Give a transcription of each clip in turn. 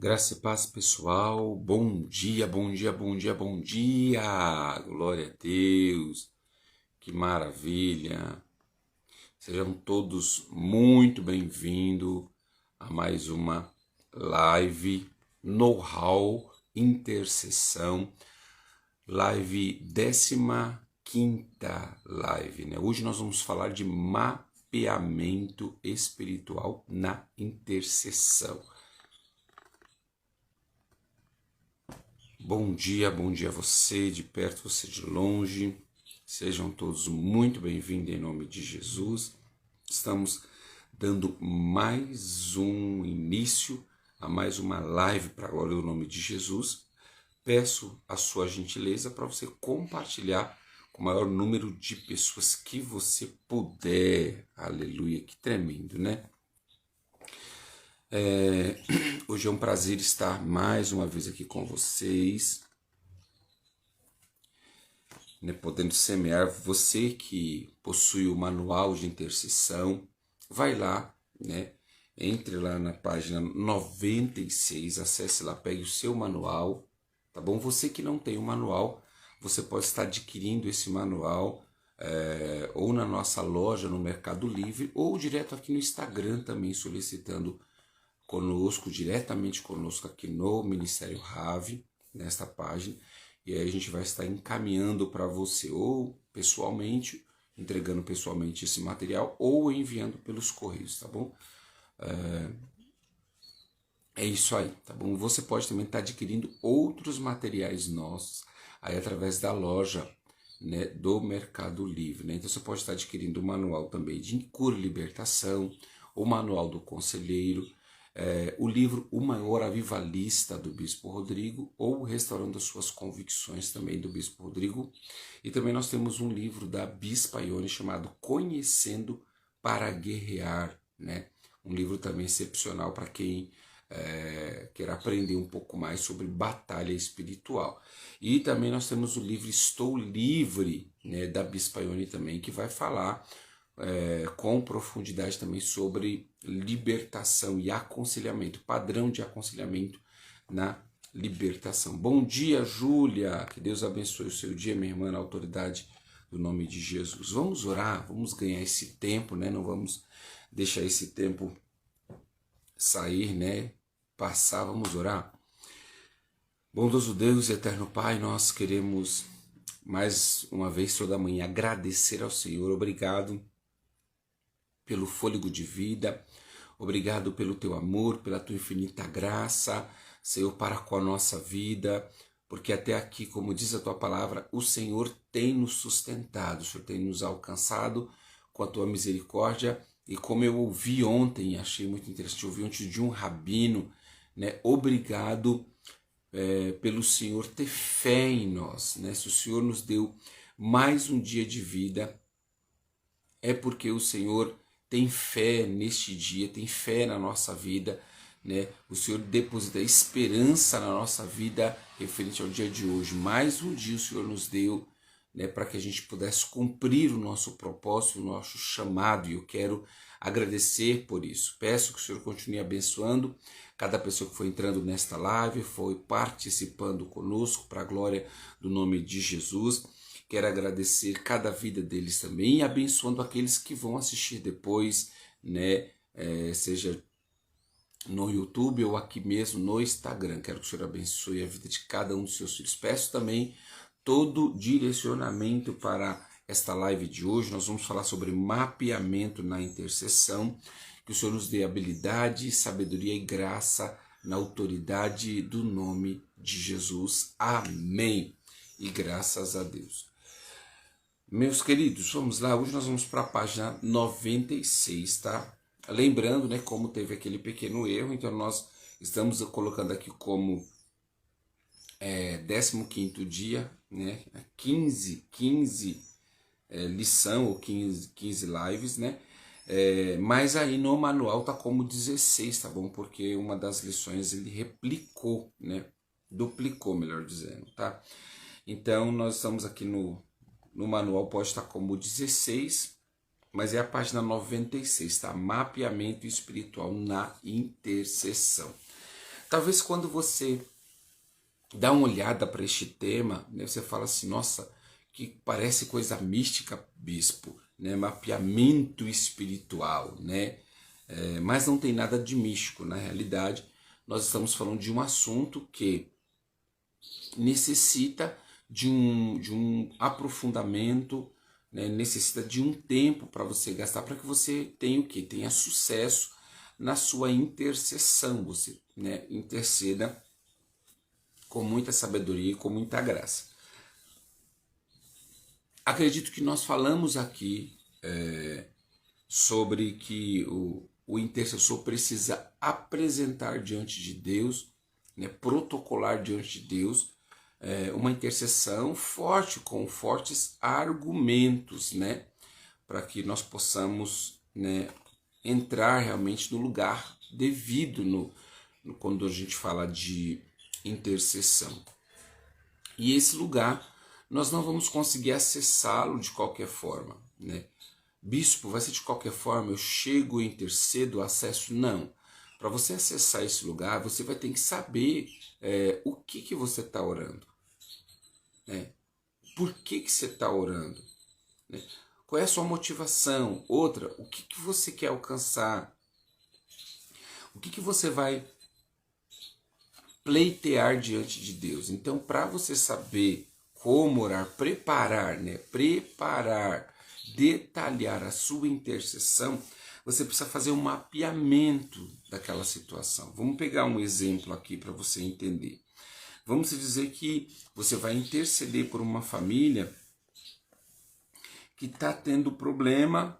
Graça e paz, pessoal. Bom dia, bom dia, bom dia, bom dia. Glória a Deus. Que maravilha. Sejam todos muito bem-vindos a mais uma live Know-how Intercessão. Live 15ª live, né? Hoje nós vamos falar de mapeamento espiritual na intercessão. Bom dia a você de perto, você de longe. Sejam todos muito bem-vindos em nome de Jesus. Estamos dando mais um início a mais uma live para a glória do nome de Jesus. Peço a sua gentileza para você compartilhar com o maior número de pessoas que você puder. Aleluia, que tremendo, né? Hoje é um prazer estar mais uma vez aqui com vocês, né, podendo semear. Você que possui o manual de intercessão, vai lá, né, entre lá na página 96, acesse lá, pegue o seu manual, tá bom? Você que não tem o manual, você pode estar adquirindo esse manual ou na nossa loja no Mercado Livre ou direto aqui no Instagram também, solicitando conosco, diretamente conosco aqui no Ministério Rave, nesta página, e aí a gente vai estar encaminhando para você, ou pessoalmente, entregando pessoalmente esse material, ou enviando pelos correios, tá bom? É isso aí, tá bom? Você pode também estar adquirindo outros materiais nossos, aí através da loja, né, do Mercado Livre, né? Então você pode estar adquirindo o manual também de cura e libertação, o manual do conselheiro, o livro O Maior Avivalista do Bispo Rodrigo, ou Restaurando as Suas Convicções também do Bispo Rodrigo. E também nós temos um livro da Bispa Ione chamado Conhecendo para Guerrear, né? Um livro também excepcional para quem quer aprender um pouco mais sobre batalha espiritual. E também nós temos o livro Estou Livre, né, da Bispa Ione também, que vai falar com profundidade também sobre libertação e aconselhamento, padrão de aconselhamento na libertação. Bom dia, Júlia, que Deus abençoe o seu dia, minha irmã, na autoridade do nome de Jesus. Vamos orar, vamos ganhar esse tempo, né? Não vamos deixar esse tempo sair, né? Passar, vamos orar. Bondoso Deus e eterno Pai, nós queremos mais uma vez toda manhã agradecer ao Senhor. Obrigado pelo fôlego de vida, obrigado pelo teu amor, pela tua infinita graça, Senhor, para com a nossa vida, porque até aqui, como diz a tua palavra, o Senhor tem nos sustentado, o Senhor tem nos alcançado com a tua misericórdia. E como eu ouvi ontem, achei muito interessante, ouvi ontem de um rabino, né? Obrigado pelo Senhor ter fé em nós, né? Se o Senhor nos deu mais um dia de vida, é porque o Senhor tem fé neste dia, tem fé na nossa vida, né? O Senhor deposita esperança na nossa vida referente ao dia de hoje. Mais um dia o Senhor nos deu, né, para que a gente pudesse cumprir o nosso propósito, o nosso chamado, e eu quero agradecer por isso. Peço que o Senhor continue abençoando cada pessoa que foi entrando nesta live, foi participando conosco, para a glória do nome de Jesus. Quero agradecer cada vida deles também e abençoando aqueles que vão assistir depois, né? Seja no YouTube ou aqui mesmo no Instagram. Quero que o Senhor abençoe a vida de cada um dos seus filhos. Peço também todo direcionamento para esta live de hoje. Nós vamos falar sobre mapeamento na intercessão. Que o Senhor nos dê habilidade, sabedoria e graça na autoridade do nome de Jesus. Amém. E graças a Deus. Meus queridos, vamos lá. Hoje nós vamos para a página 96, tá? Lembrando, né, como teve aquele pequeno erro, então nós estamos colocando aqui como 15º dia, né? 15 lição ou 15 lives, né? Mas aí no manual tá como 16, tá bom? Porque uma das lições ele replicou, né? Duplicou, melhor dizendo, tá? Então nós estamos aqui no manual, pode estar como 16, mas é a página 96, tá? Mapeamento espiritual na intercessão. Talvez quando você dá uma olhada para este tema, né, você fala assim, nossa, que parece coisa mística, bispo, né, mapeamento espiritual, né? Mas não tem nada de místico, na realidade. Nós estamos falando de um assunto que necessita de um aprofundamento, né? Necessita de um tempo para você gastar, para que você tenha o quê? Tenha sucesso na sua intercessão, você, né, interceda com muita sabedoria e com muita graça. Acredito que nós falamos aqui sobre que o intercessor precisa apresentar diante de Deus, né, protocolar diante de Deus, uma intercessão forte, com fortes argumentos, né, para que nós possamos, né, entrar realmente no lugar devido quando a gente fala de intercessão. E esse lugar nós não vamos conseguir acessá-lo de qualquer forma, né? Bispo, vai ser de qualquer forma, eu chego, intercedo, acesso? Não. Para você acessar esse lugar, você vai ter que saber o que você está orando. Né? Por que você está orando? Né? Qual é a sua motivação? Outra, o que você quer alcançar? O que você vai pleitear diante de Deus? Então, para você saber como orar, preparar, né? Detalhar a sua intercessão, você precisa fazer um mapeamento daquela situação. Vamos pegar um exemplo aqui para você entender. Vamos dizer que você vai interceder por uma família que está tendo problema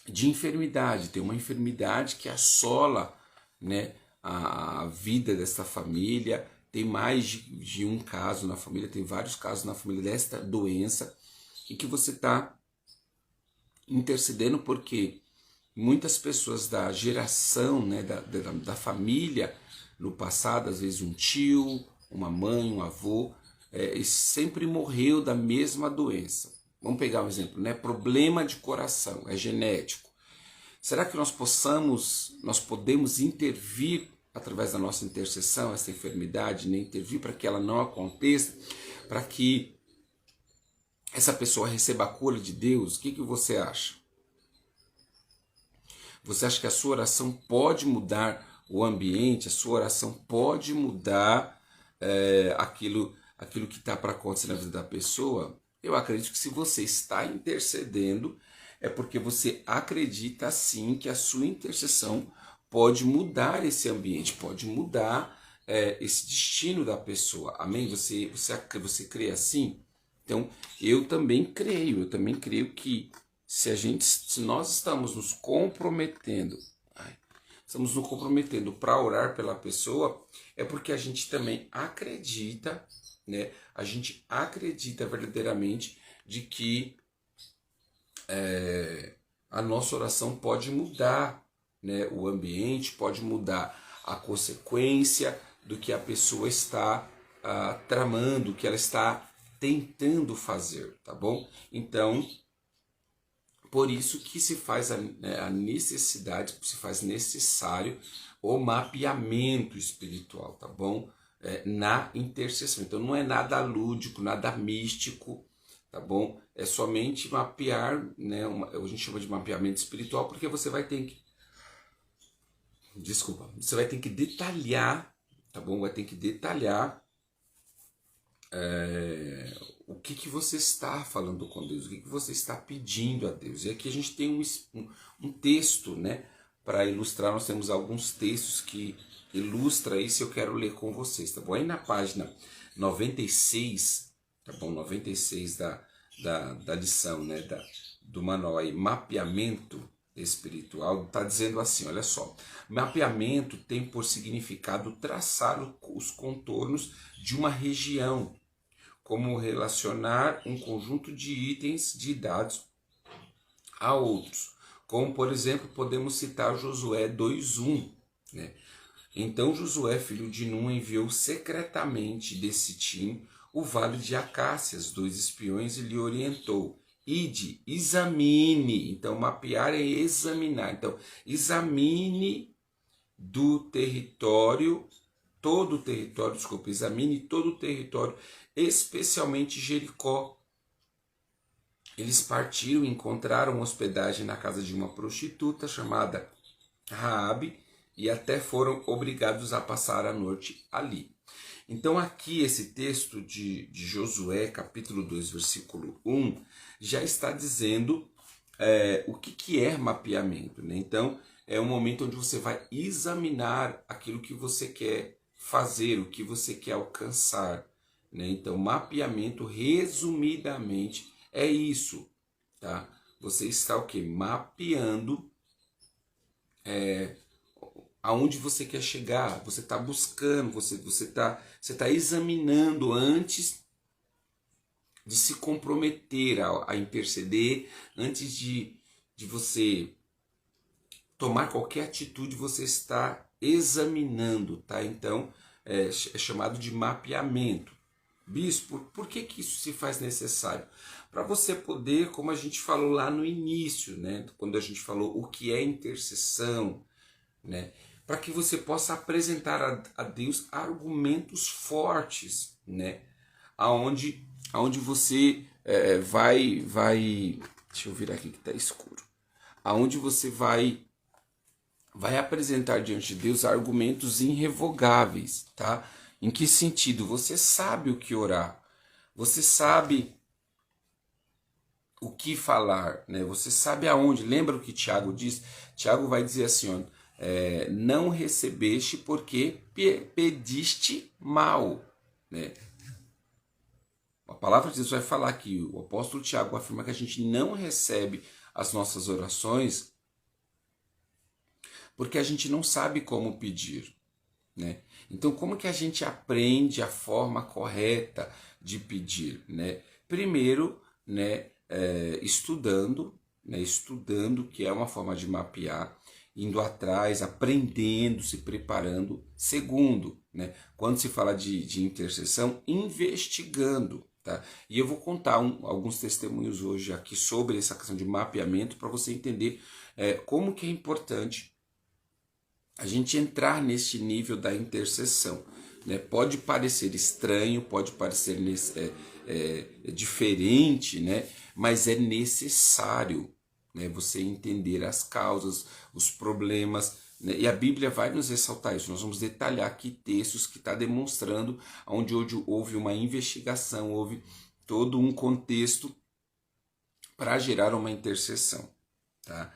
de enfermidade, tem uma enfermidade que assola, né, a vida dessa família. Tem mais de um caso na família, tem vários casos na família desta doença, e que você está intercedendo porque muitas pessoas da geração, né, da família no passado, às vezes um tio, uma mãe, um avô, sempre morreu da mesma doença. Vamos pegar um exemplo, né? Problema de coração, é genético. Será que nós podemos intervir através da nossa intercessão essa enfermidade, né? Intervir para que ela não aconteça, para que essa pessoa receba a cura de Deus? O que você acha? Você acha que a sua oração pode mudar o ambiente? A sua oração pode mudar aquilo que está para acontecer na vida da pessoa? Eu acredito que se você está intercedendo, é porque você acredita sim que a sua intercessão pode mudar esse ambiente, pode mudar esse destino da pessoa. Amém? Você crê assim? Então, eu também creio que se nós estamos nos comprometendo, para orar pela pessoa, é porque a gente também acredita, né? A gente acredita verdadeiramente de que a nossa oração pode mudar, né, o ambiente, pode mudar a consequência do que a pessoa está tramando, o que ela está tentando fazer, tá bom? Então, por isso que se faz a necessidade, se faz necessário o mapeamento espiritual, tá bom? Na intercessão. Então não é nada lúdico, nada místico, tá bom? É somente mapear, né? A gente chama de mapeamento espiritual, porque você vai ter que, você vai ter que detalhar, tá bom? Vai ter que detalhar o que você está falando com Deus, o que você está pedindo a Deus. E aqui a gente tem um texto, né, para ilustrar. Nós temos alguns textos que ilustram isso, eu quero ler com vocês, tá bom? Aí na página 96, tá bom? 96 da lição, né, do manual aí, mapeamento espiritual, está dizendo assim, olha só: mapeamento tem por significado traçar os contornos de uma região, como relacionar um conjunto de itens de dados a outros. Como, por exemplo, podemos citar Josué 2:1, né? Então Josué, filho de Nun, enviou secretamente de Sitim o vale de Acácias, 2 espiões, e lhe orientou: ide, examine. Então mapear é examinar. Então examine do território, todo o território, desculpa, examine todo o território, especialmente Jericó. Eles partiram e encontraram hospedagem na casa de uma prostituta chamada Raabe e até foram obrigados a passar a noite ali. Então aqui esse texto de Josué, capítulo 2, versículo 1, já está dizendo o que é mapeamento, né? Então é um momento onde você vai examinar aquilo que você quer fazer, o que você quer alcançar, né? Então mapeamento, resumidamente, é isso, tá? Você está o quê? Mapeando aonde você quer chegar, você está buscando, você tá examinando antes de se comprometer a interceder, antes de você tomar qualquer atitude, você está examinando, tá? Então é chamado de mapeamento. Bispo, por que isso se faz necessário? Para você poder, como a gente falou lá no início, né? Quando a gente falou o que é intercessão, né? Para que você possa apresentar a Deus argumentos fortes, né? Aonde você vai, deixa eu virar aqui que está escuro, aonde você vai apresentar diante de Deus argumentos irrevogáveis, tá? Em que sentido? Você sabe o que orar, você sabe o que falar, né? Você sabe aonde. Lembra o que Tiago diz? Tiago vai dizer assim, ó, não recebeste porque pediste mal, né? A palavra de Deus vai falar que o apóstolo Tiago afirma que a gente não recebe as nossas orações porque a gente não sabe como pedir, né? Então, como que a gente aprende a forma correta de pedir, né? Primeiro, né, estudando, né, estudando, que é uma forma de mapear, indo atrás, aprendendo, se preparando. Segundo, né, quando se fala de intercessão, investigando. Tá? E eu vou contar alguns testemunhos hoje aqui sobre essa questão de mapeamento para você entender como que é importante a gente entrar neste nível da intercessão, né? Pode parecer estranho, pode parecer diferente, né? Mas é necessário, né? Você entender as causas, os problemas, né? E a Bíblia vai nos ressaltar isso. Nós vamos detalhar aqui textos que está demonstrando onde houve uma investigação, houve todo um contexto para gerar uma intercessão, tá?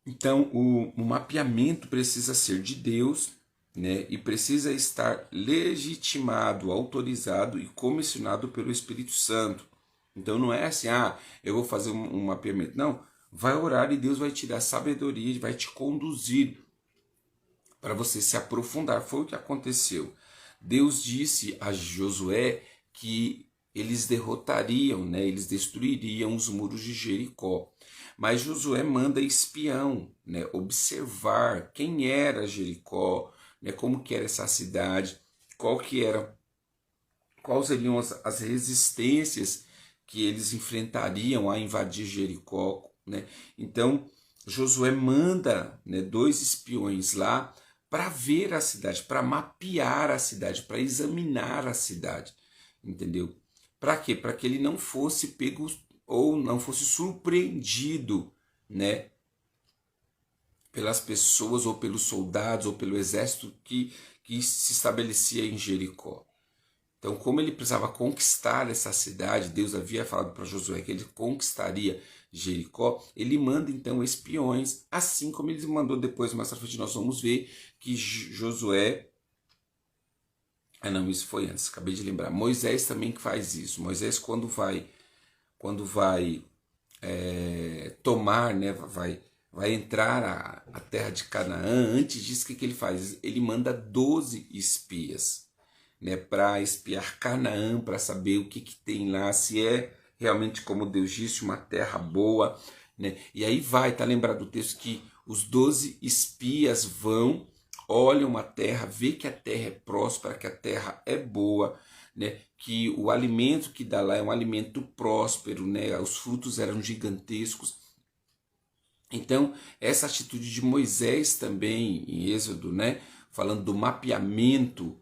Então, o mapeamento precisa ser de Deus, né? E precisa estar legitimado, autorizado e comissionado pelo Espírito Santo. Então, não é assim, eu vou fazer um mapeamento. Não, vai orar e Deus vai te dar sabedoria, vai te conduzir para você se aprofundar. Foi o que aconteceu. Deus disse a Josué que eles derrotariam, né? Eles destruiriam os muros de Jericó. Mas Josué manda espião, né, observar quem era Jericó, né, como que era essa cidade, quais seriam as resistências que eles enfrentariam a invadir Jericó, né? Então Josué manda, né, 2 espiões lá para ver a cidade, para mapear a cidade, para examinar a cidade, entendeu? Para quê? Para que ele não fosse pego ou não fosse surpreendido, né, pelas pessoas ou pelos soldados ou pelo exército que se estabelecia em Jericó. Então, como ele precisava conquistar essa cidade, Deus havia falado para Josué que ele conquistaria Jericó, ele manda então espiões, assim como ele mandou depois, mais à frente nós vamos ver que Josué... não, isso foi antes, acabei de lembrar. Moisés também faz isso. Moisés quando vai tomar, né, vai entrar a terra de Canaã, antes disso, o que ele faz? Ele manda 12 espias, né, para espiar Canaã, para saber o que tem lá, se é realmente, como Deus disse, uma terra boa, né? E aí tá lembrado do texto que os 12 espias vão, olham a terra, vê que a terra é próspera, que a terra é boa, né? Que o alimento que dá lá é um alimento próspero, né? Os frutos eram gigantescos. Então, essa atitude de Moisés também, em Êxodo, né, falando do mapeamento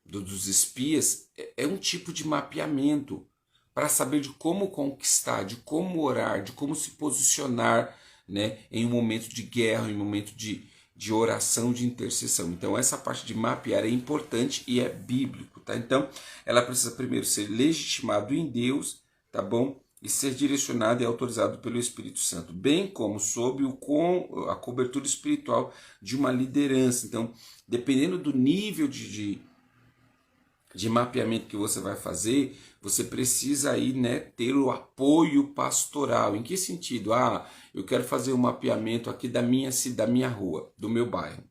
dos espias, é um tipo de mapeamento para saber de como conquistar, de como orar, de como se posicionar, né, em um momento de guerra, em um momento de oração, de intercessão. Então, essa parte de mapear é importante e é bíblico, tá? Então, ela precisa primeiro ser legitimado em Deus, tá bom? E ser direcionado e autorizado pelo Espírito Santo, bem como sob a cobertura espiritual de uma liderança. Então, dependendo do nível de mapeamento que você vai fazer, você precisa aí, né, ter o apoio pastoral. Em que sentido? Eu quero fazer um mapeamento aqui da minha rua, do meu bairro.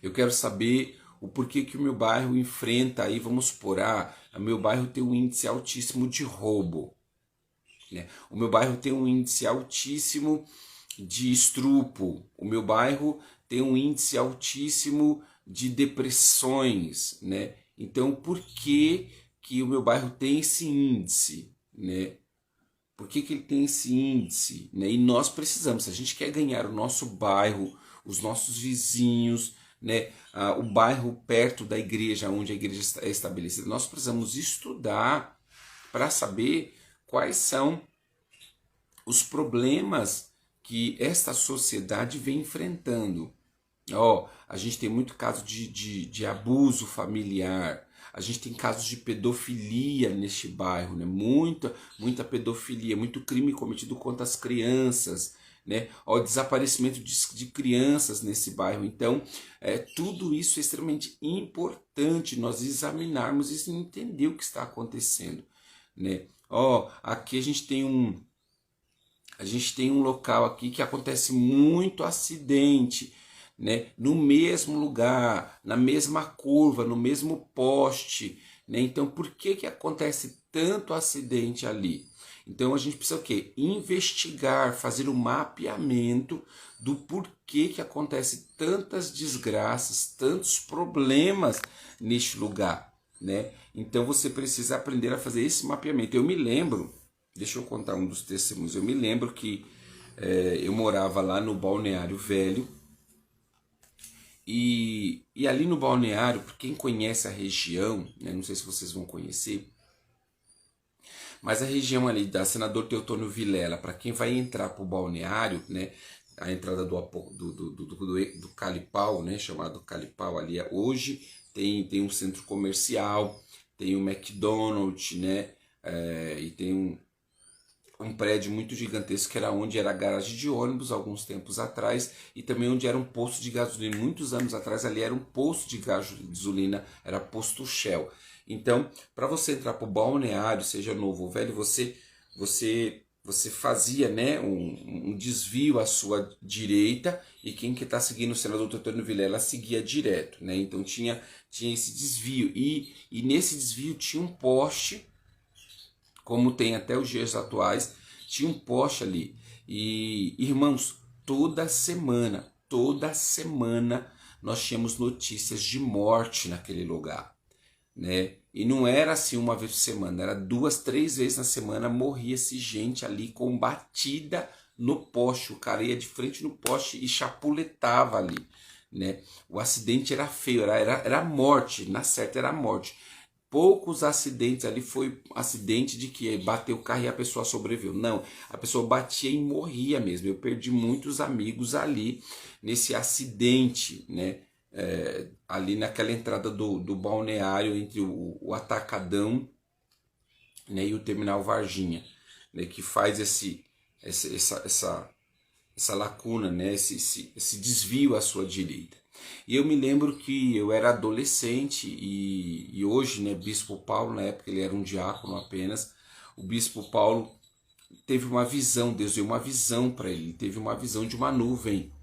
Eu quero saber o porquê que o meu bairro enfrenta aí, vamos supor, o meu bairro tem um índice altíssimo de roubo, né? O meu bairro tem um índice altíssimo de estupro, o meu bairro tem um índice altíssimo de depressões, né? Então, por que que o meu bairro tem esse índice, né? Por que que ele tem esse índice, né? E nós precisamos, se a gente quer ganhar o nosso bairro, os nossos vizinhos, né? O bairro perto da igreja, onde a igreja é estabelecida, nós precisamos estudar para saber quais são os problemas que esta sociedade vem enfrentando. A gente tem muito caso de abuso familiar, a gente tem casos de pedofilia neste bairro, né? Muita pedofilia, muito crime cometido contra as crianças, né? Desaparecimento de crianças nesse bairro. Então, tudo isso é extremamente importante nós examinarmos e entender o que está acontecendo, né? Aqui a gente tem um local aqui que acontece muito acidente, né? No mesmo lugar, na mesma curva, no mesmo poste, né? Então, por que que acontece tanto acidente ali? Então, a gente precisa o quê? Investigar, fazer um mapeamento do porquê que acontece tantas desgraças, tantos problemas neste lugar, né? Então, você precisa aprender a fazer esse mapeamento. Eu me lembro, deixa eu contar um dos testemunhos, eu me lembro que eu morava lá no Balneário Velho, e ali no balneário, para quem conhece a região, né, não sei se vocês vão conhecer, mas a região ali da Senador Teotônio Vilela, para quem vai entrar para o balneário, né, a entrada do Calipau, né, chamado Calipau ali, hoje tem um centro comercial, tem um McDonald's, né, e tem um prédio muito gigantesco que era onde era a garagem de ônibus alguns tempos atrás e também onde era um posto de gasolina. Muitos anos atrás ali era um posto de gasolina, era posto Shell. Então, para você entrar para o balneário, seja novo ou velho, você fazia, né, um desvio à sua direita e quem que está seguindo o senador Teotônio Vilela seguia direto, né? Então tinha esse desvio e nesse desvio tinha um poste, como tem até os dias atuais, tinha um poste ali. E, irmãos, toda semana nós tínhamos notícias de morte naquele lugar, né? E não era assim uma vez por semana, era 2, 3 vezes na semana morria-se gente ali combatida no poste. O cara ia de frente no poste e chapuletava ali, né? O acidente era feio, era morte, na certa era morte. Poucos acidentes ali foi acidente de que bateu o carro e a pessoa sobreviveu. Não, a pessoa batia e morria mesmo. Eu perdi muitos amigos ali nesse acidente, né? Ali naquela entrada do balneário entre o Atacadão, né, e o Terminal Varginha, né, que faz essa lacuna, né, esse desvio à sua direita. E eu me lembro que eu era adolescente e hoje, né, Bispo Paulo, na época ele era um diácono apenas, o Bispo Paulo teve uma visão, Deus deu uma visão para ele, teve uma visão de uma nuvem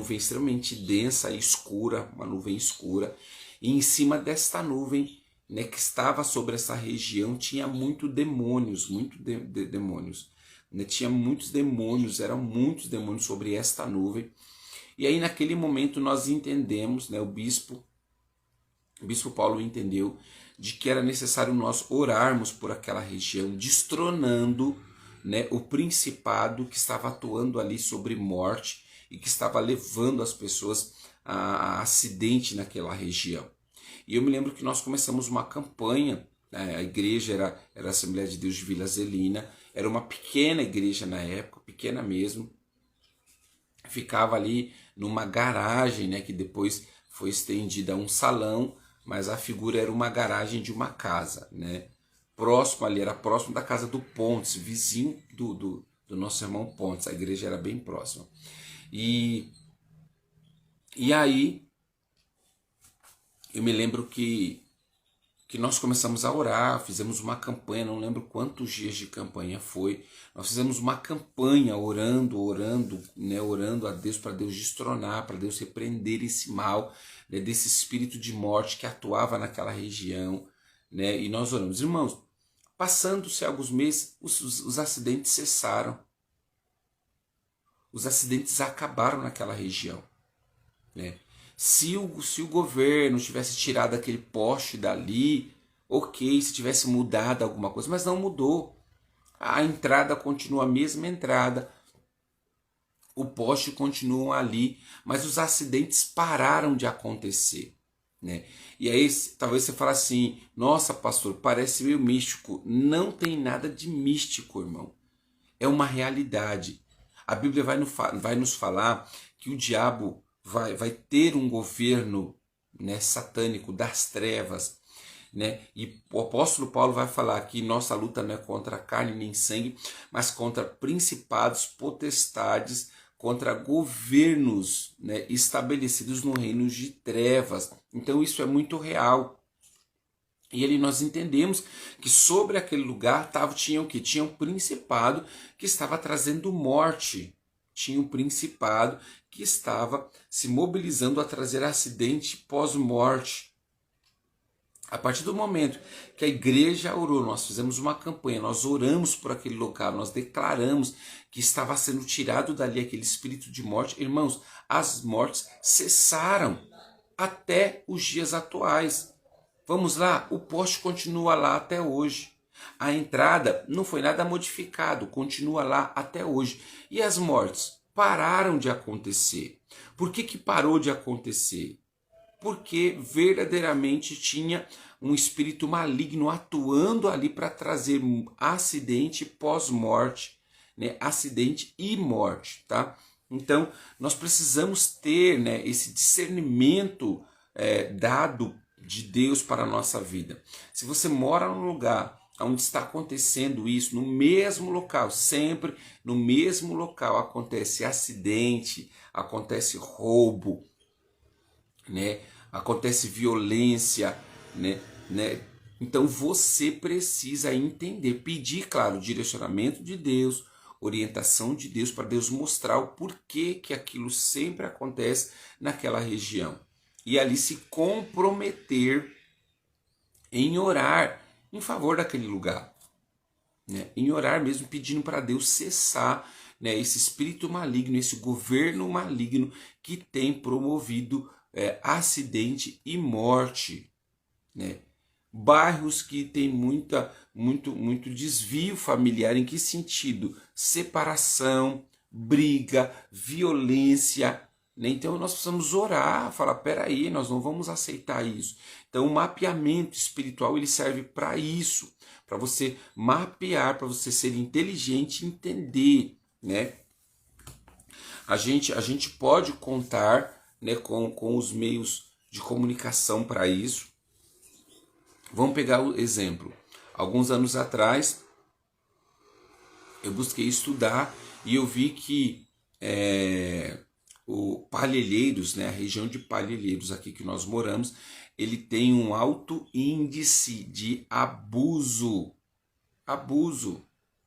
extremamente densa e escura, uma nuvem escura, e em cima desta nuvem, né, que estava sobre essa região, tinha muitos demônios, demônios, né, tinha muitos demônios, eram muitos demônios sobre esta nuvem. E aí naquele momento nós entendemos, né, o bispo Paulo entendeu de que era necessário nós orarmos por aquela região, destronando né, o principado que estava atuando ali sobre morte e que estava levando as pessoas a acidente naquela região. E eu me lembro que nós começamos uma campanha, né, a igreja era a Assembleia de Deus de Vila Zelina, era uma pequena igreja na época, pequena mesmo, ficava ali numa garagem, né, que depois foi estendida a um salão, mas a figura era uma garagem de uma casa, né? Próximo ali, era próximo da casa do Pontes, vizinho do nosso irmão Pontes, a igreja era bem próxima. E aí, eu me lembro que nós começamos a orar, fizemos uma campanha, não lembro quantos dias de campanha foi, nós fizemos uma campanha orando, né, orando a Deus para Deus destronar, para Deus repreender esse mal, né, desse espírito de morte que atuava naquela região, né, e nós oramos. Irmãos, passando-se alguns meses, os acidentes cessaram, os acidentes acabaram naquela região, né? Se o governo tivesse tirado aquele poste dali, ok, se tivesse mudado alguma coisa, mas não mudou. A entrada continua a mesma entrada, o poste continua ali, mas os acidentes pararam de acontecer, né? E aí talvez você fale assim, nossa pastor, parece meio místico. Não tem nada de místico, irmão. É uma realidade. A Bíblia vai nos falar que o diabo vai ter um governo, né, satânico das trevas, né? E o apóstolo Paulo vai falar que nossa luta não é contra carne nem sangue, mas contra principados, potestades, contra governos, né, estabelecidos no reino de trevas. Então isso é muito real. E ali nós entendemos que sobre aquele lugar tinha o que? Tinha um principado que estava trazendo morte. Tinha um principado que estava se mobilizando a trazer acidente pós-morte. A partir do momento que a igreja orou, nós fizemos uma campanha, nós oramos por aquele local, nós declaramos que estava sendo tirado dali aquele espírito de morte. Irmãos, as mortes cessaram até os dias atuais. Vamos lá, o poste continua lá até hoje. A entrada não foi nada modificado, continua lá até hoje. E as mortes pararam de acontecer. Por que parou de acontecer? Porque verdadeiramente tinha um espírito maligno atuando ali para trazer acidente pós-morte, né? Acidente e morte, tá? Então, nós precisamos ter, né, esse discernimento dado de Deus para a nossa vida. Se você mora num lugar onde está acontecendo isso, no mesmo local, sempre no mesmo local acontece acidente, acontece roubo, né? Acontece violência, né? Então você precisa entender, pedir, claro, direcionamento de Deus, orientação de Deus, para Deus mostrar o porquê que aquilo sempre acontece naquela região. E ali se comprometer em orar em favor daquele lugar, né? Em orar mesmo, pedindo para Deus cessar, né, esse espírito maligno, esse governo maligno que tem promovido acidente e morte, né? Bairros que tem muito desvio familiar. Em que sentido? Separação, briga, violência, né? Então nós precisamos orar, falar, peraí, nós não vamos aceitar isso. Então o mapeamento espiritual ele serve para isso, para você mapear, para você ser inteligente e entender, né? A gente pode contar, né, com os meios de comunicação para isso. Vamos pegar o exemplo. Alguns anos atrás, eu busquei estudar e eu vi que o Parelheiros, né, a região de Parelheiros, aqui que nós moramos, ele tem um alto índice de abuso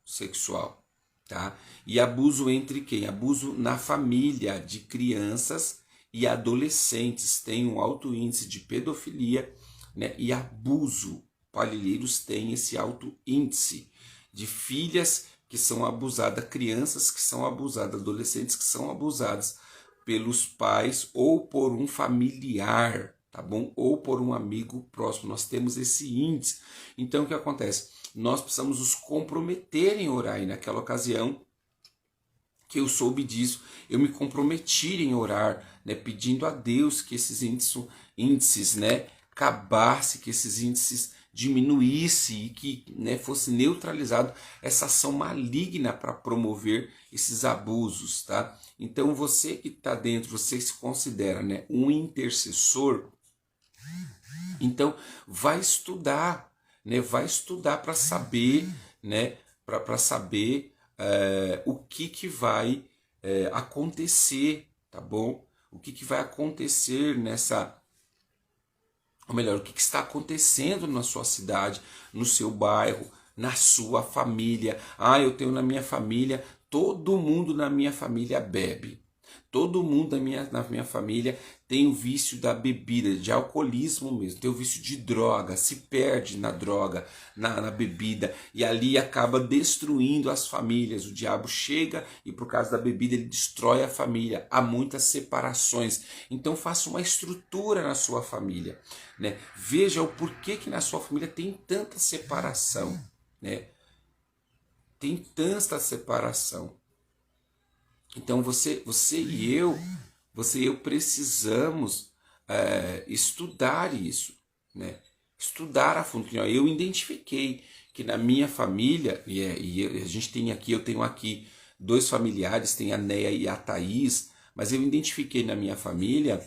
sexual, tá? E abuso entre quem? Abuso na família, de crianças e adolescentes. Tem um alto índice de pedofilia, né, e abuso. Parelheiros tem esse alto índice de filhas que são abusadas, crianças que são abusadas, adolescentes que são abusadas pelos pais ou por um familiar, tá bom? Ou por um amigo próximo. Nós temos esse índice. Então, o que acontece? Nós precisamos nos comprometer em orar. E naquela ocasião que eu soube disso, eu me comprometi em orar, né, pedindo a Deus que esses índices, né, acabasse, que esses índices diminuísse e que, né, fosse neutralizado essa ação maligna para promover esses abusos, tá? Então você que está dentro, você se considera, né, um intercessor, então vai estudar, né, vai estudar para saber, né, para saber o que vai acontecer, tá bom? O que vai acontecer nessa, ou melhor, o que está acontecendo na sua cidade, no seu bairro, na sua família. Ah, eu tenho na minha família, todo mundo na minha família bebe. Todo mundo na minha família tem o vício da bebida, de alcoolismo mesmo, tem o vício de droga, se perde na droga, na bebida, e ali acaba destruindo as famílias. O diabo chega e por causa da bebida ele destrói a família, há muitas separações. Então faça uma estrutura na sua família, né? Veja o porquê que na sua família tem tanta separação, né? Tem tanta separação. Então você e eu precisamos estudar isso, né? Estudar a fundo. Eu identifiquei que na minha família, e a gente tem aqui, eu tenho aqui 2 familiares, tem a Neia e a Thaís, mas eu identifiquei na minha família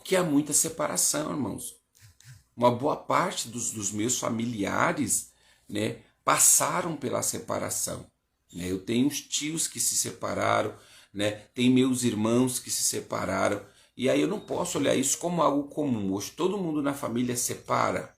que há muita separação, irmãos. Uma boa parte dos meus familiares, né, passaram pela separação. Eu tenho uns tios que se separaram, né? Tem meus irmãos que se separaram. E aí eu não posso olhar isso como algo comum. Hoje todo mundo na família separa,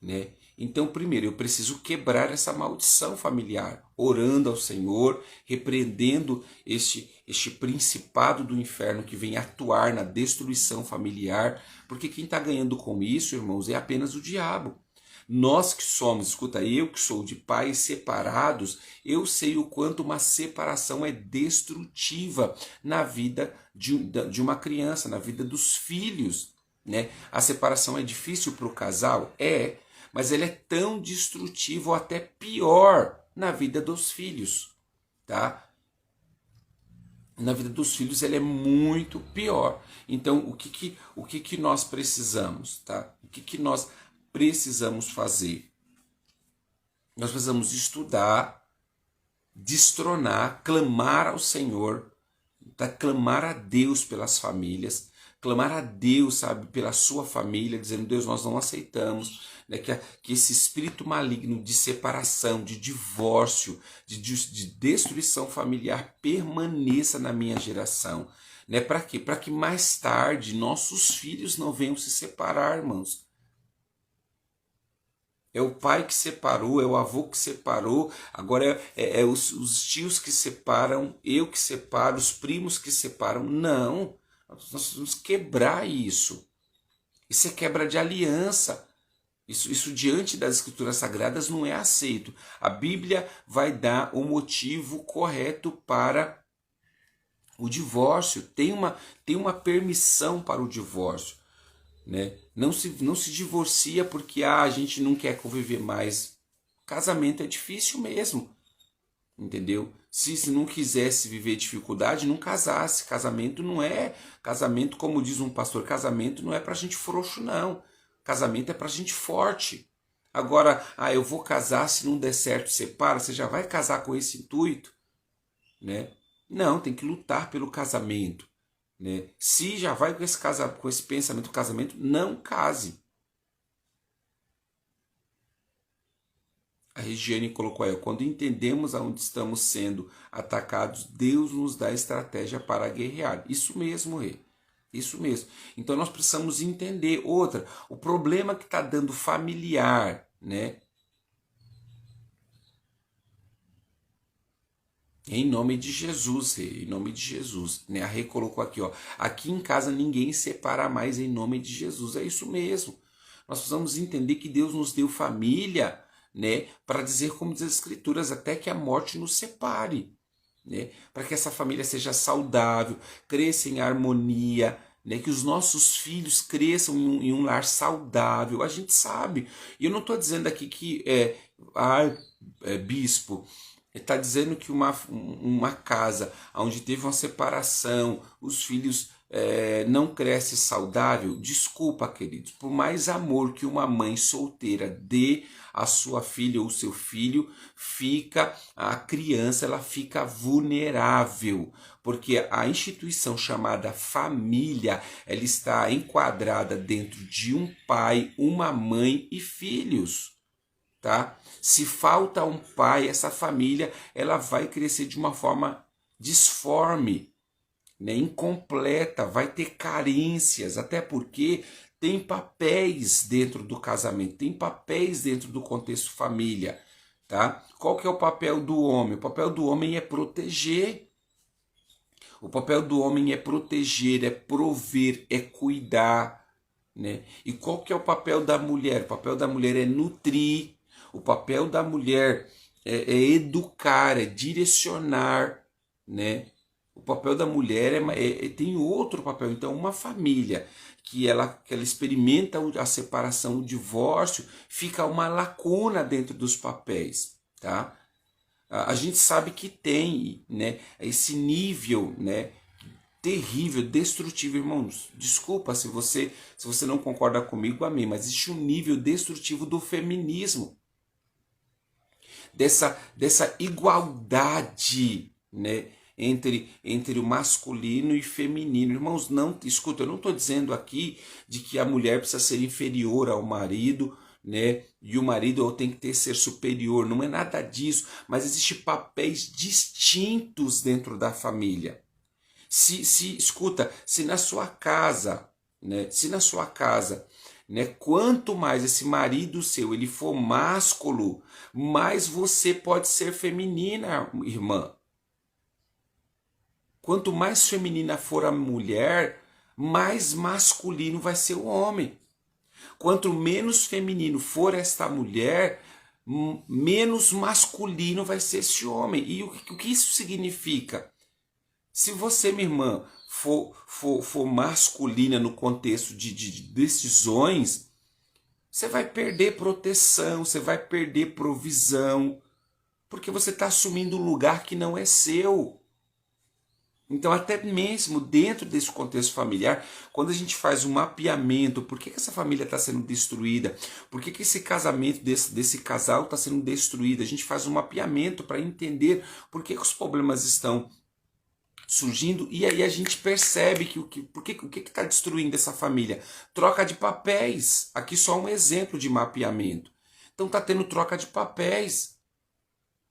né? Então, primeiro, eu preciso quebrar essa maldição familiar, orando ao Senhor, repreendendo este principado do inferno que vem atuar na destruição familiar, porque quem está ganhando com isso, irmãos, é apenas o diabo. Nós que somos, escuta, eu que sou de pais separados, eu sei o quanto uma separação é destrutiva na vida de uma criança, na vida dos filhos, né? A separação é difícil para o casal? É, mas ela é tão destrutiva ou até pior na vida dos filhos, tá? Na vida dos filhos ela é muito pior. Então, o que nós precisamos, tá? O que nós precisamos fazer? Nós precisamos estudar, destronar, clamar ao Senhor, tá? Clamar a Deus pelas famílias, clamar a Deus, sabe, pela sua família, dizendo: Deus, nós não aceitamos, né, que esse espírito maligno de separação, de divórcio, de destruição familiar permaneça na minha geração. Né? Para quê? Para que mais tarde nossos filhos não venham se separar, irmãos. É o pai que separou, é o avô que separou, agora é os tios que separam, eu que separo, os primos que separam. Não, nós precisamos quebrar isso. Isso é quebra de aliança. Isso diante das escrituras sagradas não é aceito. A Bíblia vai dar o motivo correto para o divórcio. Tem uma permissão para o divórcio. Né? Não se divorcia porque a gente não quer conviver mais. Casamento é difícil mesmo, entendeu? Se não quisesse viver dificuldade, não casasse. Casamento, como diz um pastor, casamento não é pra gente frouxo, não. Casamento é pra gente forte. Agora, eu vou casar, se não der certo, separa. Você já vai casar com esse intuito, né? Não, tem que lutar pelo casamento. Né? Se já vai com esse pensamento do casamento, não case. A Regiane colocou aí: quando entendemos aonde estamos sendo atacados, Deus nos dá estratégia para guerrear. Isso mesmo, Rê. Isso mesmo. Então nós precisamos entender. Outra, o problema que está dando familiar, né? Em nome de Jesus, Rê, em nome de Jesus. Né? A Rê colocou aqui, ó: aqui em casa ninguém separa mais, em nome de Jesus. É isso mesmo. Nós precisamos entender que Deus nos deu família, né, para dizer, como diz as Escrituras, até que a morte nos separe. Né? Para que essa família seja saudável, cresça em harmonia, né, que os nossos filhos cresçam em um lar saudável. A gente sabe. E eu não estou dizendo aqui que bispo, está dizendo que uma casa onde teve uma separação, os filhos não crescem saudável. Desculpa, queridos, por mais amor que uma mãe solteira dê à sua filha ou seu filho, a criança ela fica vulnerável, porque a instituição chamada família, ela está enquadrada dentro de um pai, uma mãe e filhos. Tá? Se falta um pai, essa família ela vai crescer de uma forma disforme, né? Incompleta, vai ter carências, até porque tem papéis dentro do casamento, tem papéis dentro do contexto família. Tá? Qual que é o papel do homem? O papel do homem é proteger. O papel do homem é proteger, é prover, é cuidar. Né? E qual que é o papel da mulher? O papel da mulher é nutrir. O papel da mulher é educar, é direcionar, né? O papel da mulher tem outro papel. Então, uma família que ela experimenta a separação, o divórcio, fica uma lacuna dentro dos papéis, tá? A gente sabe que tem, né, esse nível, né, terrível, destrutivo, irmãos. Desculpa se você não concorda comigo, amém, mas existe um nível destrutivo do feminismo. Dessa igualdade, né, entre o masculino e feminino. Irmãos, não, escuta, eu não estou dizendo aqui de que a mulher precisa ser inferior ao marido, né, e o marido tem que ser superior. Não é nada disso, mas existem papéis distintos dentro da família. Escuta, se na sua casa, né, quanto mais esse marido seu ele for másculo, mais você pode ser feminina, irmã. Quanto mais feminina for a mulher, mais masculino vai ser o homem. Quanto menos feminino for esta mulher, menos masculino vai ser esse homem. E o que isso significa? Se você, minha irmã, for masculina no contexto de decisões, você vai perder proteção, você vai perder provisão, porque você está assumindo um lugar que não é seu. Então, até mesmo dentro desse contexto familiar, quando a gente faz um mapeamento, por que essa família está sendo destruída? Por que esse casamento desse casal está sendo destruído? A gente faz um mapeamento para entender por que os problemas estão surgindo, e aí a gente percebe que o que está destruindo essa família? Troca de papéis. Aqui só um exemplo de mapeamento. Então está tendo troca de papéis.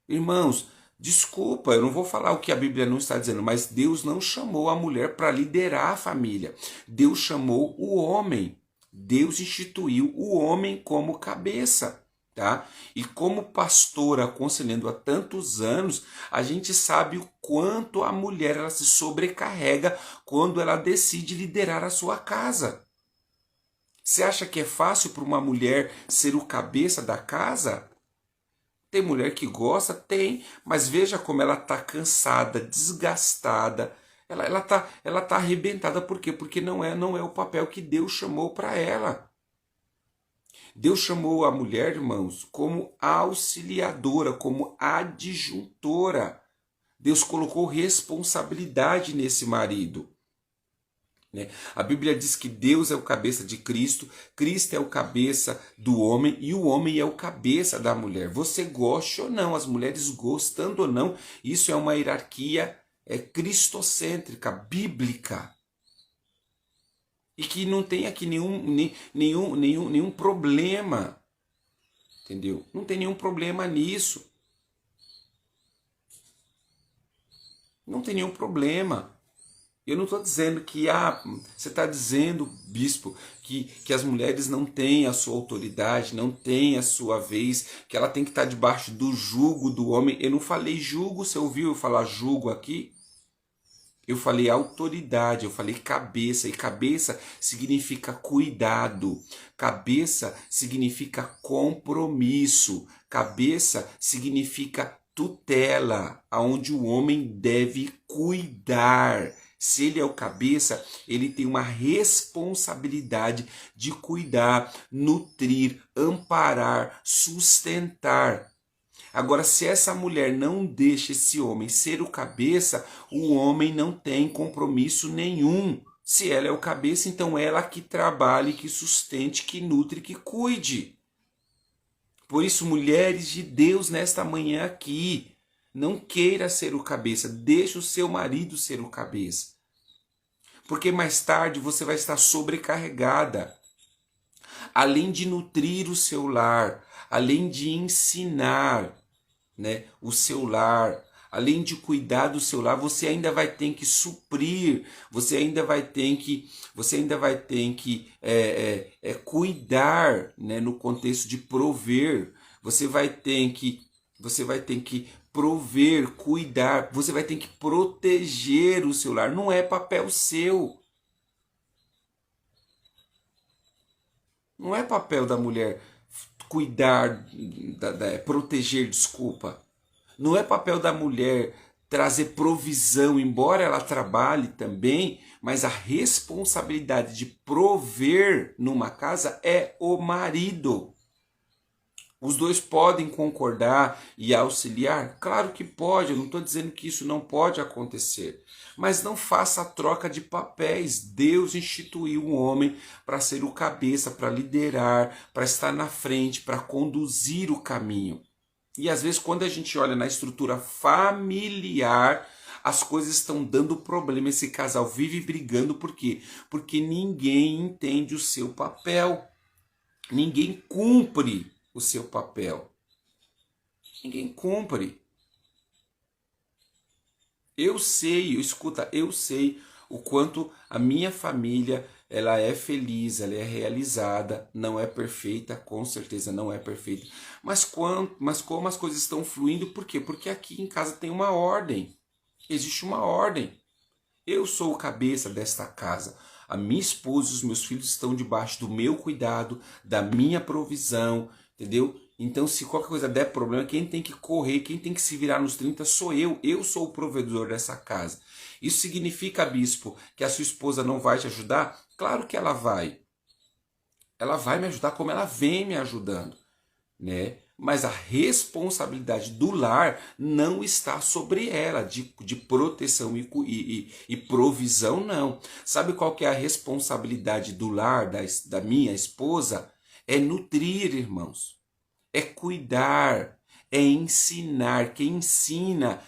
Irmãos, desculpa, eu não vou falar o que a Bíblia não está dizendo, mas Deus não chamou a mulher para liderar a família. Deus chamou o homem. Deus instituiu o homem como cabeça. Tá? E como pastor aconselhando há tantos anos, a gente sabe o quanto a mulher ela se sobrecarrega quando ela decide liderar a sua casa. Você acha que é fácil para uma mulher ser o cabeça da casa? Tem mulher que gosta? Tem, mas veja como ela está cansada, desgastada, ela tá arrebentada. Por quê? Porque não é o papel que Deus chamou para ela. Deus chamou a mulher, irmãos, como auxiliadora, como adjuntora. Deus colocou responsabilidade nesse marido. Né? A Bíblia diz que Deus é o cabeça de Cristo, Cristo é o cabeça do homem e o homem é o cabeça da mulher. Você goste ou não, as mulheres gostando ou não, isso é uma hierarquia cristocêntrica, bíblica. E que não tem aqui nenhum problema, entendeu? Não tem nenhum problema nisso. Não tem nenhum problema. Eu não estou dizendo que você está dizendo, bispo, que as mulheres não têm a sua autoridade, não têm a sua vez, que ela tem que estar debaixo do jugo do homem. Eu não falei jugo, você ouviu eu falar jugo aqui? Eu falei autoridade, eu falei cabeça, e cabeça significa cuidado, cabeça significa compromisso, cabeça significa tutela, aonde o homem deve cuidar, Se ele é o cabeça, ele tem uma responsabilidade de cuidar, nutrir, amparar, sustentar. Agora, se essa mulher não deixa esse homem ser o cabeça, o homem não tem compromisso nenhum. Se ela é o cabeça, então ela que trabalhe, que sustente, que nutre, que cuide. Por isso, mulheres de Deus, nesta manhã aqui, não queira ser o cabeça, deixe o seu marido ser o cabeça. Porque mais tarde você vai estar sobrecarregada. Além de nutrir o seu lar, além de ensinar, né, o seu lar, além de cuidar do seu lar, você ainda vai ter que suprir, você ainda vai ter que cuidar, né, no contexto de prover. Você vai ter que prover, cuidar, você vai ter que proteger o seu lar. Não é papel seu. Não é papel da mulher cuidar, proteger, desculpa. Não é papel da mulher trazer provisão, embora ela trabalhe também, mas a responsabilidade de prover numa casa é o marido. Os dois podem concordar e auxiliar? Claro que pode, eu não estou dizendo que isso não pode acontecer. Mas não faça a troca de papéis. Deus instituiu um homem para ser o cabeça, para liderar, para estar na frente, para conduzir o caminho. E às vezes quando a gente olha na estrutura familiar, as coisas estão dando problema. Esse casal vive brigando, por quê? Porque ninguém entende o seu papel. Ninguém cumpre o seu papel. Ninguém cumpre. Eu sei o quanto a minha família, ela é feliz, ela é realizada, não é perfeita, com certeza não é perfeita. Mas como as coisas estão fluindo, por quê? Porque aqui em casa tem uma ordem. Existe uma ordem. Eu sou o cabeça desta casa. A minha esposa e os meus filhos estão debaixo do meu cuidado, da minha provisão, entendeu? Então, se qualquer coisa der problema, quem tem que correr, quem tem que se virar nos 30 sou eu. Eu sou o provedor dessa casa. Isso significa, bispo, que a sua esposa não vai te ajudar? Claro que ela vai. Ela vai me ajudar como ela vem me ajudando, né? Mas a responsabilidade do lar não está sobre ela, de proteção e provisão, não. Sabe qual que é a responsabilidade do lar, da minha esposa? É nutrir, irmãos. É cuidar, é ensinar. Quem ensina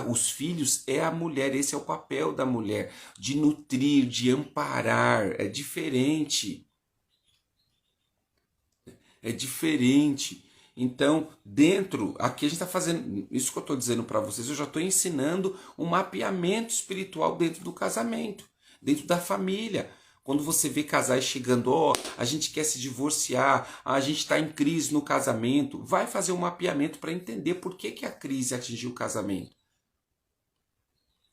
os filhos é a mulher. Esse é o papel da mulher, de nutrir, de amparar. É diferente. É diferente. Então, aqui a gente está fazendo, isso que eu estou dizendo para vocês, eu já estou ensinando um mapeamento espiritual dentro do casamento, dentro da família. Quando você vê casais chegando, a gente quer se divorciar, a gente está em crise no casamento, vai fazer um mapeamento para entender por que a crise atingiu o casamento.